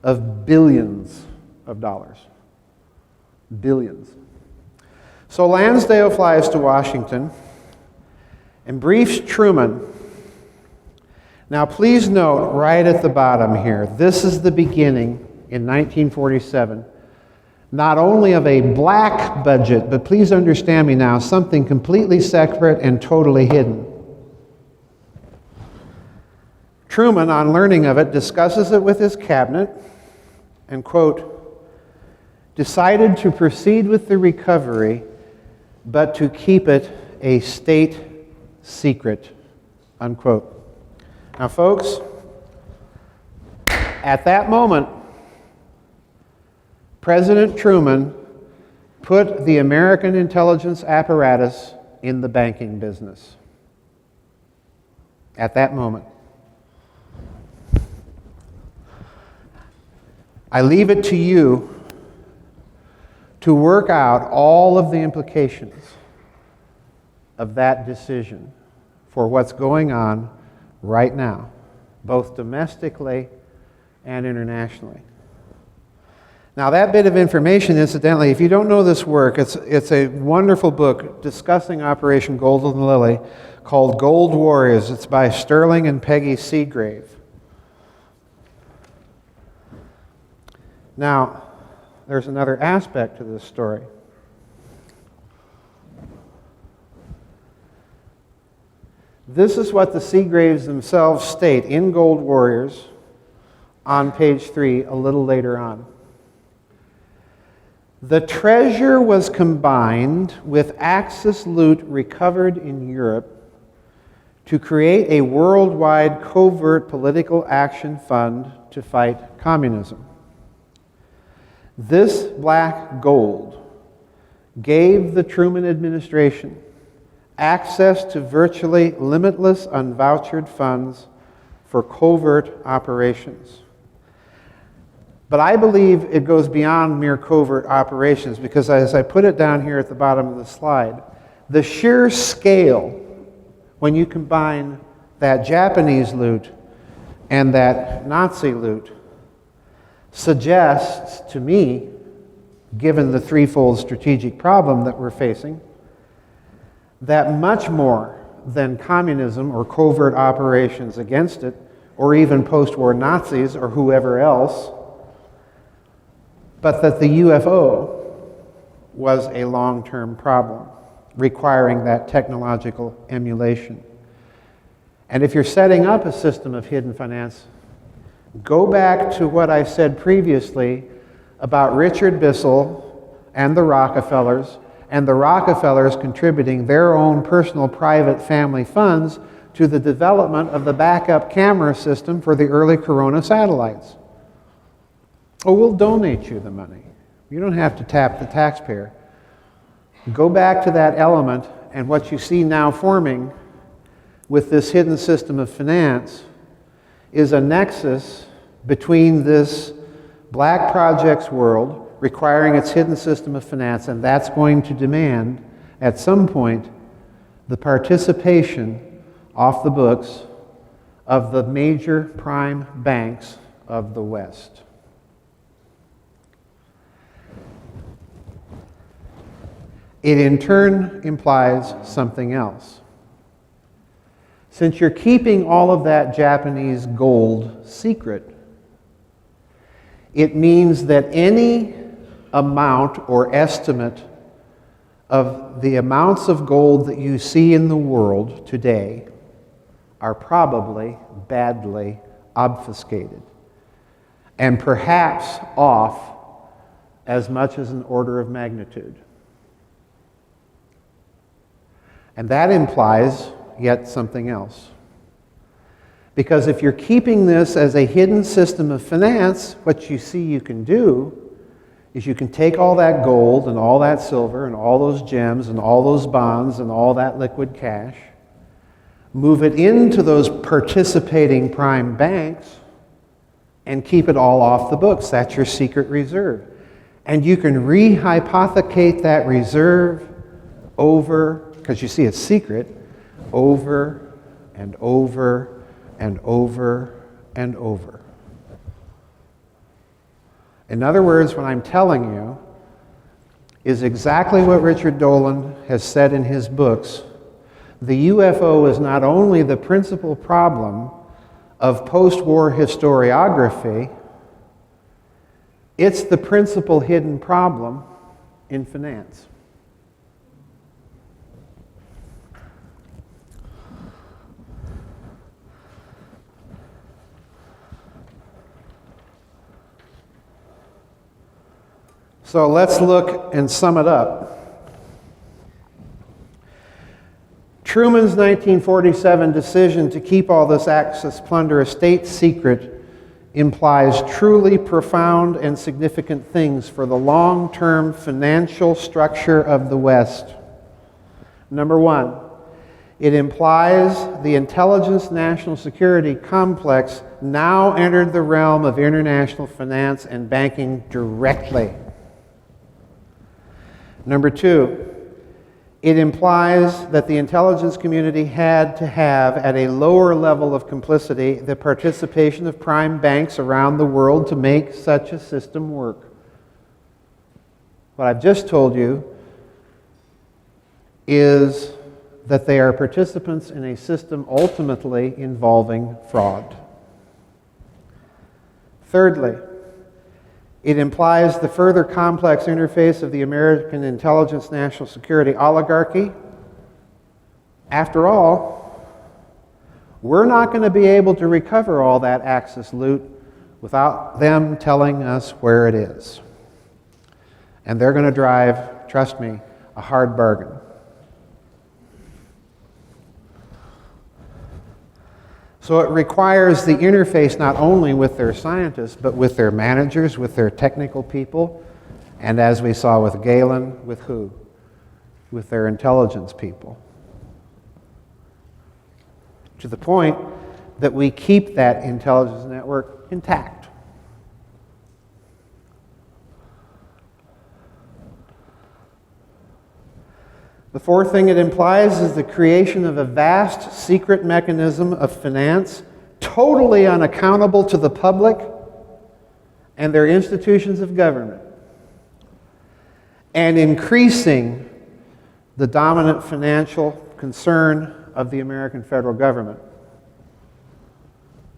of billions of dollars. Billions. So Lansdale flies to Washington and briefs Truman. Now please note right at the bottom here, this is the beginning in 1947, not only of a black budget, but please understand me now, something completely separate and totally hidden. Truman, on learning of it, discusses it with his cabinet and, quote, decided to proceed with the recovery, but to keep it a state secret, unquote. Now, folks, at that moment, President Truman put the American intelligence apparatus in the banking business. At that moment. I leave it to you to work out all of the implications of that decision for what's going on right now, both domestically and internationally. Now, that bit of information, incidentally, if you don't know this work, it's a wonderful book discussing Operation Golden Lily called Gold Warriors. It's by Sterling and Peggy Seagrave. Now, there's another aspect to this story. This is what the Seagraves themselves state in Gold Warriors on page 3 a little later on. The treasure was combined with Axis loot recovered in Europe to create a worldwide covert political action fund to fight communism. This black gold gave the Truman administration access to virtually limitless unvouchered funds for covert operations. But I believe it goes beyond mere covert operations because, as I put it down here at the bottom of the slide, the sheer scale, when you combine that Japanese loot and that Nazi loot, suggests to me, given the threefold strategic problem that we're facing, that much more than communism or covert operations against it, or even post-war Nazis or whoever else, but that the UFO was a long-term problem requiring that technological emulation. And if you're setting up a system of hidden finance, go back to what I said previously about Richard Bissell and the Rockefellers contributing their own personal private family funds to the development of the backup camera system for the early Corona satellites. Oh, we'll donate you the money. You don't have to tap the taxpayer. Go back to that element, and what you see now forming with this hidden system of finance is a nexus between this black projects world requiring its hidden system of finance, and that's going to demand, at some point, the participation off the books of the major prime banks of the West. It in turn implies something else. Since you're keeping all of that Japanese gold secret, it means that any amount or estimate of the amounts of gold that you see in the world today are probably badly obfuscated, and perhaps off as much as an order of magnitude. And that implies yet something else. Because if you're keeping this as a hidden system of finance, what you see you can do is you can take all that gold and all that silver and all those gems and all those bonds and all that liquid cash, move it into those participating prime banks, and keep it all off the books. That's your secret reserve. And you can rehypothecate that reserve over, because you see it's secret, over and over and over and over. In other words, what I'm telling you is exactly what Richard Dolan has said in his books. The UFO is not only the principal problem of post-war historiography, it's the principal hidden problem in finance. So let's look and sum it up. Truman's 1947 decision to keep all this Axis plunder a state secret implies truly profound and significant things for the long-term financial structure of the West. Number one, it implies the intelligence national security complex now entered the realm of international finance and banking directly. Number two, it implies that the intelligence community had to have, at a lower level of complicity, the participation of prime banks around the world to make such a system work. What I've just told you is that they are participants in a system ultimately involving fraud. Thirdly, It implies the further complex interface of the American intelligence national security oligarchy. After all, we're not going to be able to recover all that Axis loot without them telling us where it is. And they're going to drive, trust me, a hard bargain. So it requires the interface not only with their scientists, but with their managers, with their technical people, and as we saw with Galen, with who? With their intelligence people. To the point that we keep that intelligence network intact. The fourth thing it implies is the creation of a vast secret mechanism of finance, totally unaccountable to the public and their institutions of government, and increasing the dominant financial concern of the American federal government.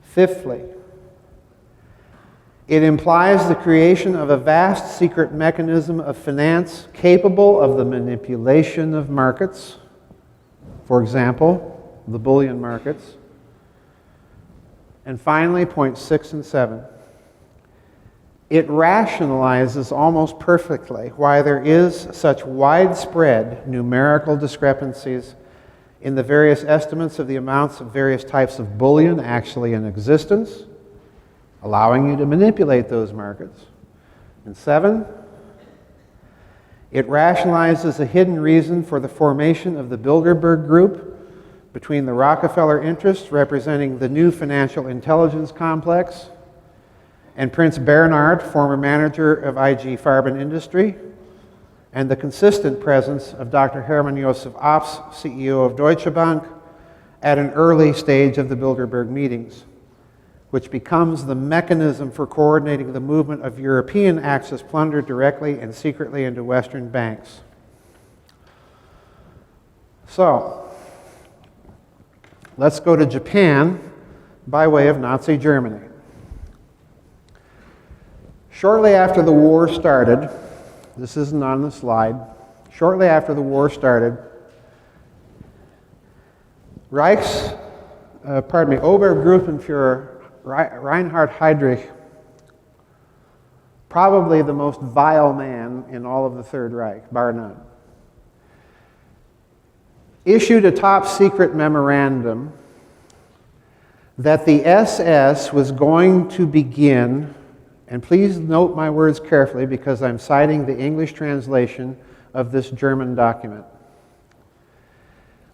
Fifthly, it implies the creation of a vast secret mechanism of finance capable of the manipulation of markets, for example, the bullion markets. And finally, points 6 and 7. It rationalizes almost perfectly why there is such widespread numerical discrepancies in the various estimates of the amounts of various types of bullion actually in existence, allowing you to manipulate those markets. And 7, it rationalizes a hidden reason for the formation of the Bilderberg Group between the Rockefeller interests representing the new financial intelligence complex and Prince Bernhard, former manager of IG Farben Industry, and the consistent presence of Dr. Hermann Josef Ops, CEO of Deutsche Bank, at an early stage of the Bilderberg meetings, which becomes the mechanism for coordinating the movement of European Axis plunder directly and secretly into Western banks. So, let's go to Japan by way of Nazi Germany. Shortly after the war started, this isn't on the slide, shortly after the war started, Obergruppenführer Reinhard Heydrich, probably the most vile man in all of the Third Reich, bar none, issued a top secret memorandum that the SS was going to begin, and please note my words carefully because I'm citing the English translation of this German document,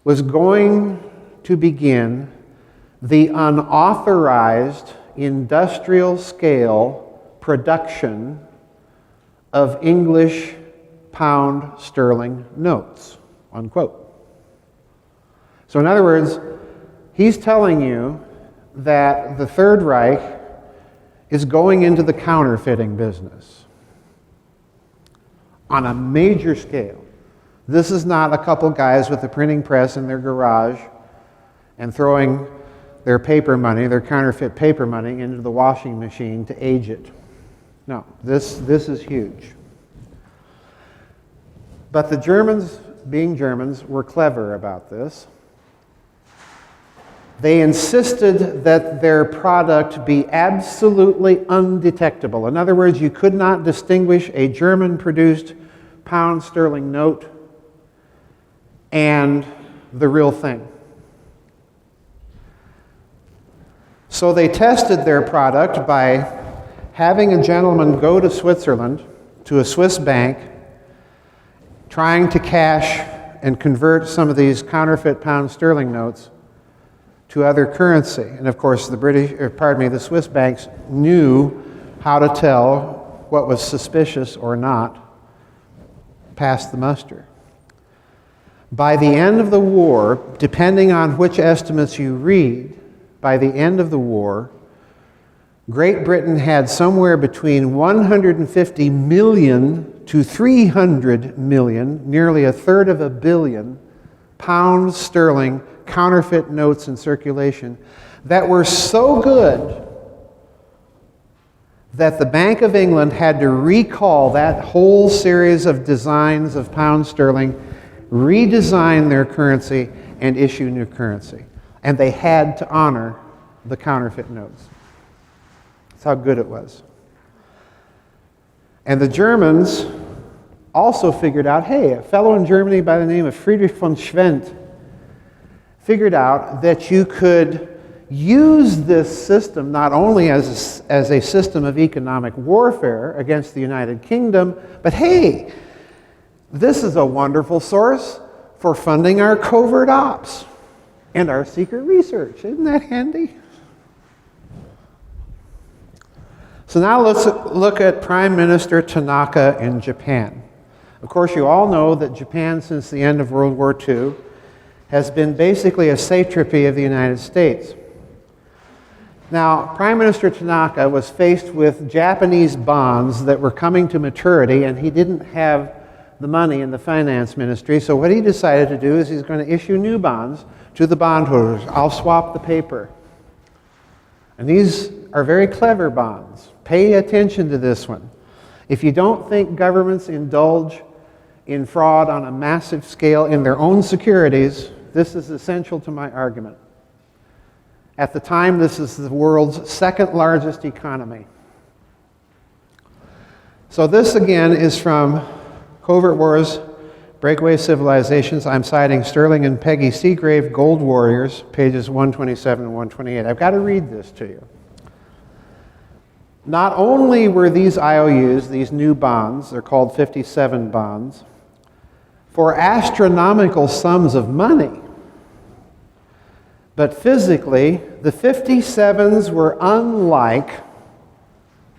was going to begin the unauthorized industrial scale production of English pound sterling notes, unquote. So in other words, he's telling you that the Third Reich is going into the counterfeiting business on a major scale. This is not a couple guys with a printing press in their garage and throwing their paper money, their counterfeit paper money, into the washing machine to age it. No, this is huge. But the Germans, being Germans, were clever about this. They insisted that their product be absolutely undetectable. In other words, you could not distinguish a German-produced pound sterling note and the real thing. So they tested their product by having a gentleman go to Switzerland, to a Swiss bank, trying to cash and convert some of these counterfeit pound sterling notes to other currency. And of course, the Swiss banks knew how to tell what was suspicious or not, passed the muster. By the end of the war, depending on which estimates you read, by the end of the war, Great Britain had somewhere between 150 million to 300 million, nearly a third of a billion, pounds sterling counterfeit notes in circulation that were so good that the Bank of England had to recall that whole series of designs of pound sterling, redesign their currency, and issue new currency. And they had to honor the counterfeit notes. That's how good it was. And the Germans also figured out, hey, a fellow in Germany by the name of Friedrich von Schwendt figured out that you could use this system not only as a system of economic warfare against the United Kingdom, but hey, this is a wonderful source for funding our covert ops and our secret research. Isn't that handy? So now let's look at Prime Minister Tanaka in Japan. Of course, you all know that Japan, since the end of World War II, has been basically a satrapy of the United States. Now, Prime Minister Tanaka was faced with Japanese bonds that were coming to maturity, and he didn't have the money in the finance ministry, so what he decided to do is he's going to issue new bonds to the bondholders. I'll swap the paper. And these are very clever bonds. Pay attention to this one. If you don't think governments indulge in fraud on a massive scale in their own securities, this is essential to my argument. At the time, this is the world's second largest economy. So this again is from Covert Wars, Breakaway Civilizations. I'm citing Sterling and Peggy Seagrave, Gold Warriors, pages 127 and 128. I've got to read this to you. Not only were these IOUs, these new bonds, they're called 57 bonds, for astronomical sums of money, but physically, the 57s were unlike,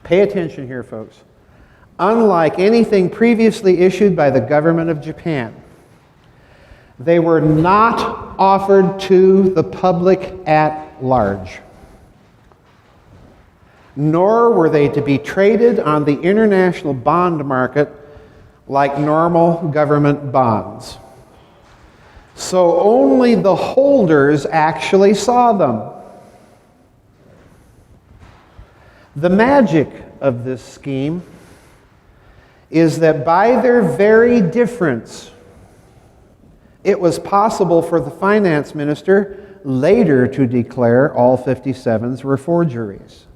pay attention here, folks, unlike anything previously issued by the government of Japan. They were not offered to the public at large, nor were they to be traded on the international bond market like normal government bonds. So only the holders actually saw them. The magic of this scheme is that by their very difference, it was possible for the finance minister later to declare all 57s were forgeries.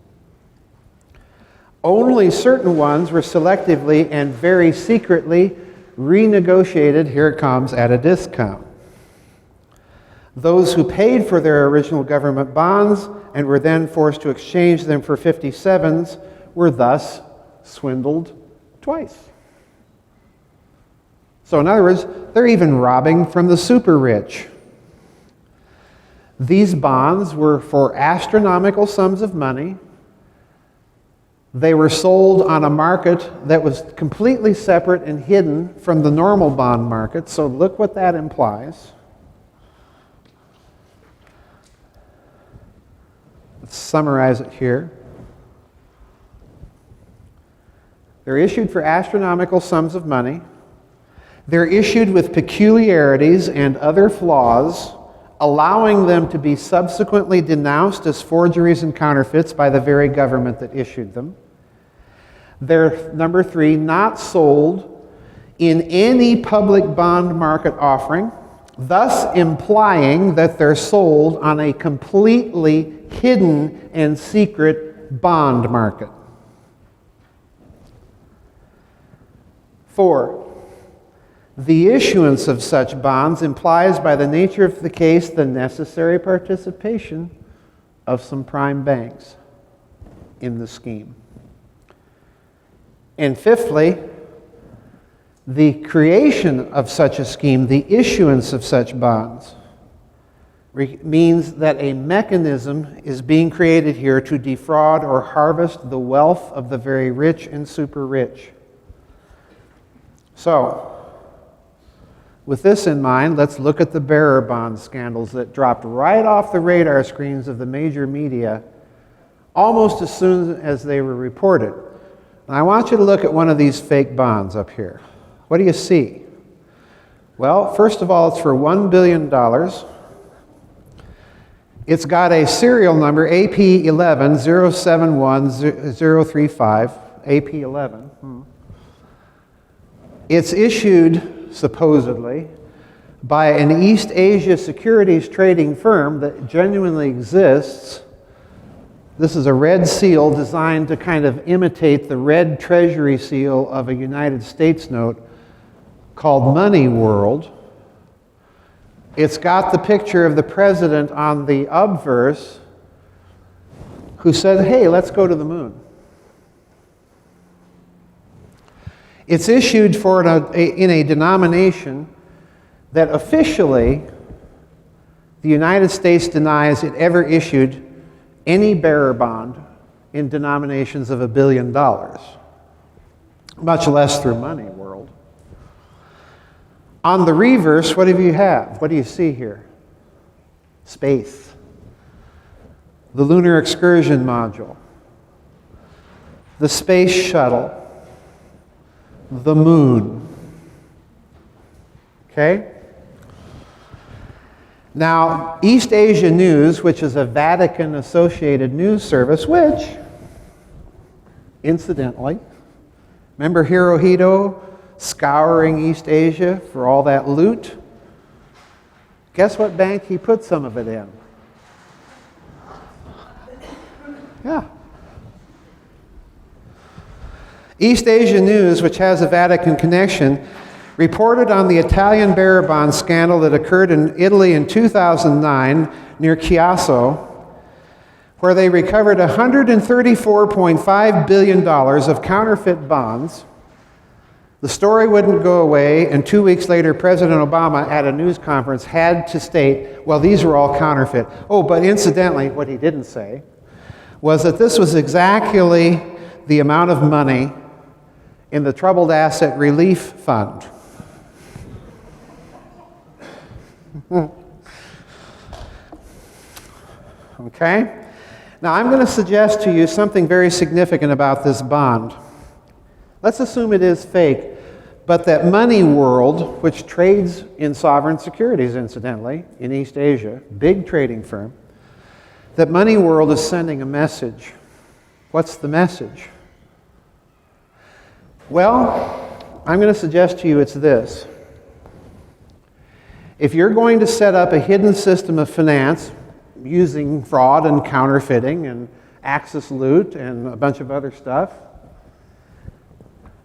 Only certain ones were selectively and very secretly renegotiated, here it comes, at a discount. Those who paid for their original government bonds and were then forced to exchange them for 57s were thus swindled twice. So in other words, they're even robbing from the super rich. These bonds were for astronomical sums of money. They were sold on a market that was completely separate and hidden from the normal bond market. So look what that implies. Let's summarize it here. They're issued for astronomical sums of money. They're issued with peculiarities and other flaws, allowing them to be subsequently denounced as forgeries and counterfeits by the very government that issued them. They're, number three, not sold in any public bond market offering, thus implying that they're sold on a completely hidden and secret bond market. 4, the issuance of such bonds implies by the nature of the case the necessary participation of some prime banks in the scheme. And fifthly, the creation of such a scheme, the issuance of such bonds, means that a mechanism is being created here to defraud or harvest the wealth of the very rich and super rich. So, with this in mind, let's look at the bearer bond scandals that dropped right off the radar screens of the major media almost as soon as they were reported. And I want you to look at one of these fake bonds up here. What do you see? Well, first of all, it's for $1 billion. It's got a serial number, AP11 071035, AP11. It's issued, supposedly, by an East Asia securities trading firm that genuinely exists. This is a red seal designed to kind of imitate the red treasury seal of a United States note called Money World. It's got the picture of the president on the obverse who said, hey, let's go to the moon. It's issued in a denomination that officially the United States denies it ever issued any bearer bond in denominations of $1 billion, much less through Money World. On the reverse, what do you have? What do you see here? Space. The Lunar Excursion Module. The Space Shuttle. The Moon. Okay? Now, East Asia News, which is a Vatican-associated news service, which, incidentally, remember Hirohito scouring East Asia for all that loot? Guess what bank he put some of it in? Yeah. East Asia News, which has a Vatican connection, reported on the Italian bearer bond scandal that occurred in Italy in 2009 near Chiasso, where they recovered $134.5 billion of counterfeit bonds. The story wouldn't go away, and 2 weeks later, President Obama, at a news conference, had to state, well, these were all counterfeit. Oh, but incidentally, what he didn't say was that this was exactly the amount of money in the Troubled Asset Relief Fund. Okay? Now, I'm going to suggest to you something very significant about this bond. Let's assume it is fake, but that Money World, which trades in sovereign securities, incidentally, in East Asia, big trading firm, that Money World is sending a message. What's the message? Well, I'm going to suggest to you it's this. If you're going to set up a hidden system of finance using fraud and counterfeiting and Axis loot and a bunch of other stuff,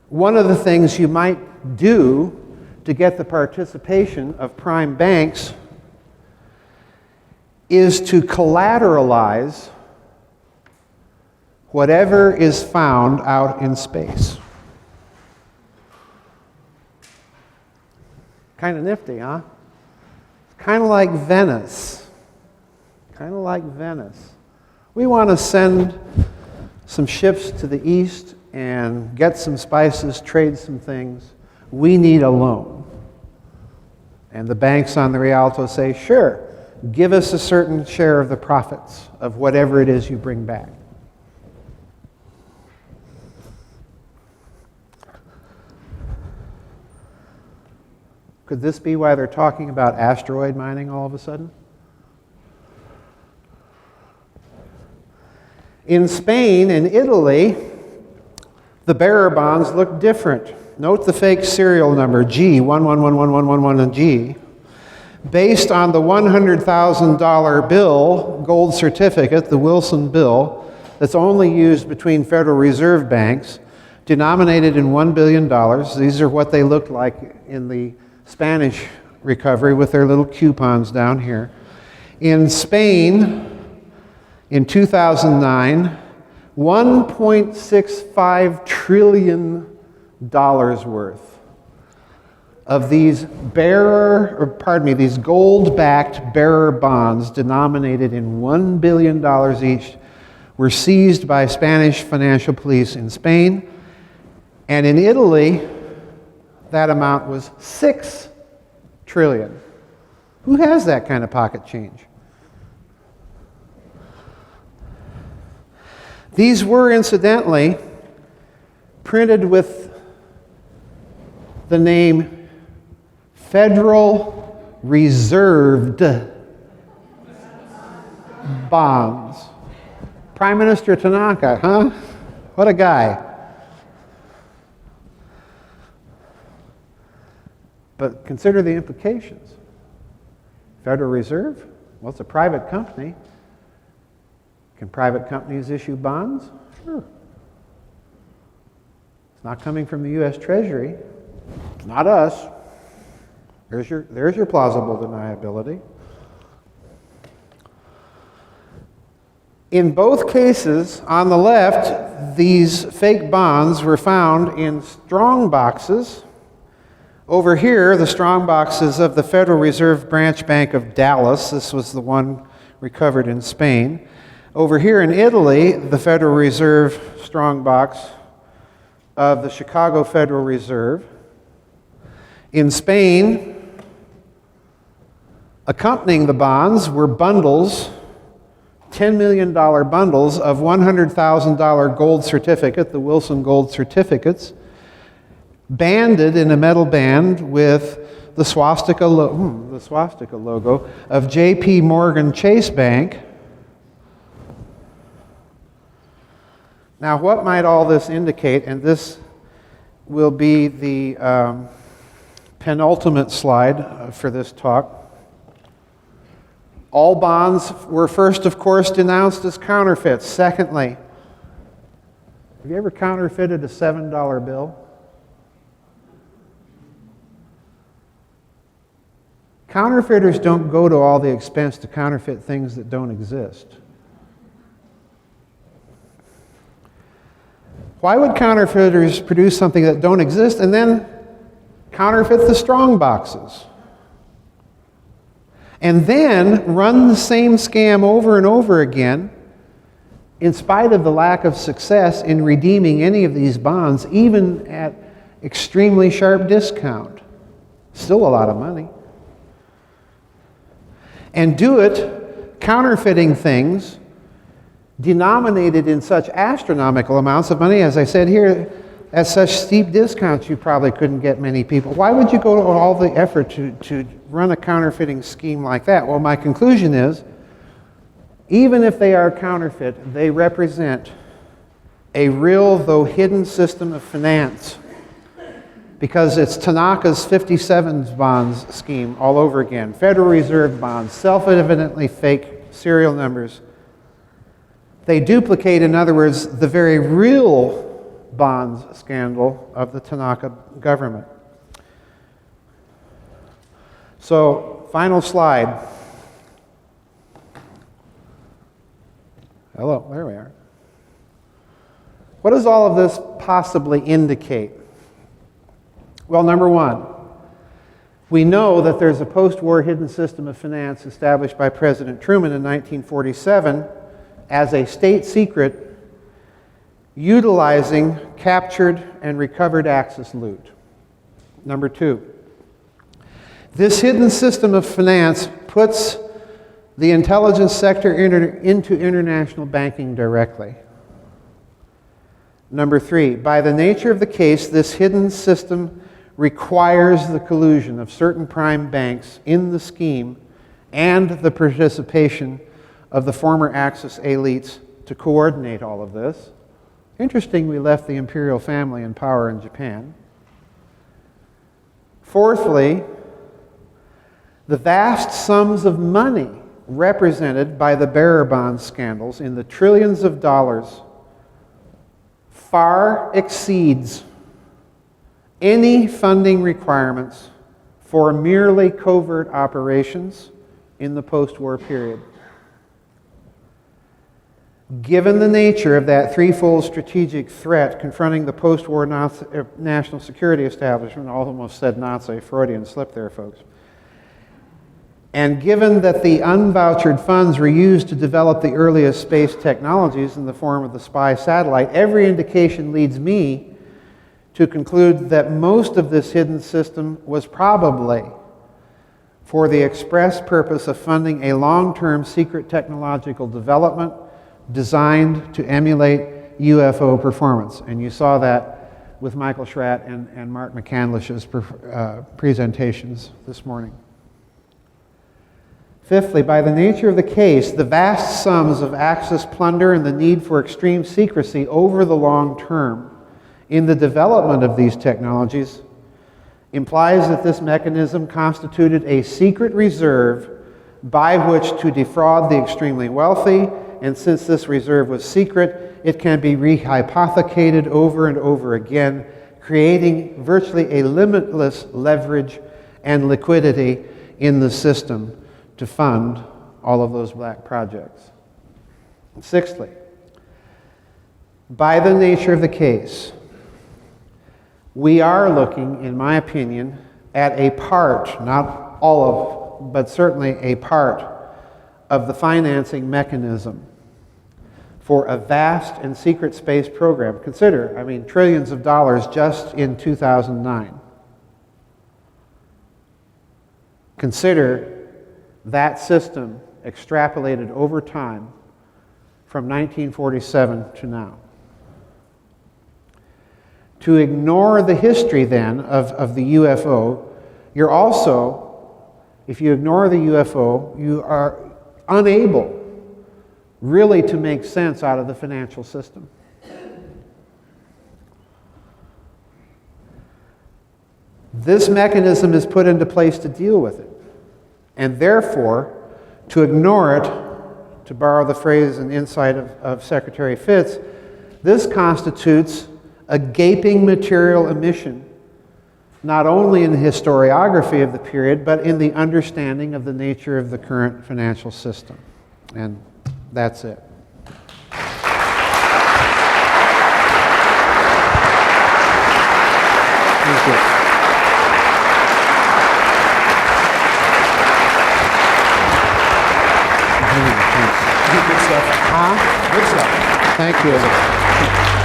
one of the things you might do to get the participation of prime banks is to collateralize whatever is found out in space. Kind of nifty, huh? It's kind of like Venice. Kind of like Venice. We want to send some ships to the east and get some spices, trade some things. We need a loan. And the banks on the Rialto say, sure, give us a certain share of the profits of whatever it is you bring back. Could this be why they're talking about asteroid mining all of a sudden? In Spain and Italy, the bearer bonds look different. Note the fake serial number, G, 111111 and G. Based on the $100,000 bill, gold certificate, the Wilson bill, that's only used between Federal Reserve banks, denominated in $1 billion. These are what they looked like in the Spanish recovery with their little coupons down here. In Spain, in 2009, $1.65 trillion worth of these these gold-backed bearer bonds denominated in $1 billion each were seized by Spanish financial police in Spain. And in Italy, that amount was $6 trillion. Who has that kind of pocket change? These were, incidentally, printed with the name Federal Reserved. bonds. Prime Minister Tanaka, huh? What a guy. But consider the implications. Federal Reserve, well, it's a private company. Can private companies issue bonds? Sure. It's not coming from the U.S. Treasury. It's not us. There's your plausible deniability. In both cases, on the left, these fake bonds were found in strong boxes. Over here, the strong boxes of the Federal Reserve Branch Bank of Dallas. This was the one recovered in Spain. Over here in Italy, the Federal Reserve strong box of the Chicago Federal Reserve. In Spain, accompanying the bonds were bundles, $10 million bundles of $100,000 gold certificate, the Wilson gold certificates, banded in a metal band with the swastika logo of J.P. Morgan Chase Bank. Now, what might all this indicate? And this will be the penultimate slide for this talk. All bonds were first, of course, denounced as counterfeits. Secondly, have you ever counterfeited a $7 bill? Counterfeiters don't go to all the expense to counterfeit things that don't exist. Why would counterfeiters produce something that don't exist and then counterfeit the strong boxes? And then run the same scam over and over again in spite of the lack of success in redeeming any of these bonds, even at extremely sharp discount. Still a lot of money. And do it counterfeiting things denominated in such astronomical amounts of money, as I said here, at such steep discounts you probably couldn't get many people. Why would you go to all the effort to run a counterfeiting scheme like that? Well, my conclusion is, even if they are counterfeit, they represent a real, though hidden, system of finance. Because it's Tanaka's 57 bonds scheme all over again. Federal Reserve bonds, self-evidently fake serial numbers. They duplicate, in other words, the very real bonds scandal of the Tanaka government. So, final slide. Hello, there we are. What does all of this possibly indicate? Well, number one, we know that there's a post-war hidden system of finance established by President Truman in 1947 as a state secret, utilizing captured and recovered Axis loot. Number two, this hidden system of finance puts the intelligence sector into international banking directly. Number three, by the nature of the case, this hidden system requires the collusion of certain prime banks in the scheme and the participation of the former Axis elites to coordinate all of this. Interesting, we left the imperial family in power in Japan. Fourthly, the vast sums of money represented by the bearer bond scandals in the trillions of dollars far exceeds any funding requirements for merely covert operations in the post-war period. Given the nature of that threefold strategic threat confronting the post-war national security establishment, almost said Nazi, Freudian slip there, folks, and given that the unvouchered funds were used to develop the earliest space technologies in the form of the spy satellite, every indication leads me to conclude that most of this hidden system was probably for the express purpose of funding a long-term secret technological development designed to emulate UFO performance. And you saw that with Michael Schratt and Mark McCandlish's presentations this morning. Fifthly, by the nature of the case, the vast sums of Axis plunder and the need for extreme secrecy over the long term in the development of these technologies implies that this mechanism constituted a secret reserve by which to defraud the extremely wealthy, and since this reserve was secret, it can be rehypothecated over and over again, creating virtually a limitless leverage and liquidity in the system to fund all of those black projects. And sixthly, by the nature of the case, we are looking, in my opinion, at a part, not all of, but certainly a part of the financing mechanism for a vast and secret space program. Consider, trillions of dollars just in 2009. Consider that system extrapolated over time from 1947 to now. To ignore the history then of the UFO, you're also, if you ignore the UFO, you are unable really to make sense out of the financial system. This mechanism is put into place to deal with it. And therefore, to ignore it, to borrow the phrase and insight of Secretary Fitz, this constitutes a gaping material omission, not only in the historiography of the period, but in the understanding of the nature of the current financial system. And that's it. Thank you. Good stuff. Huh? Good stuff. Thank you.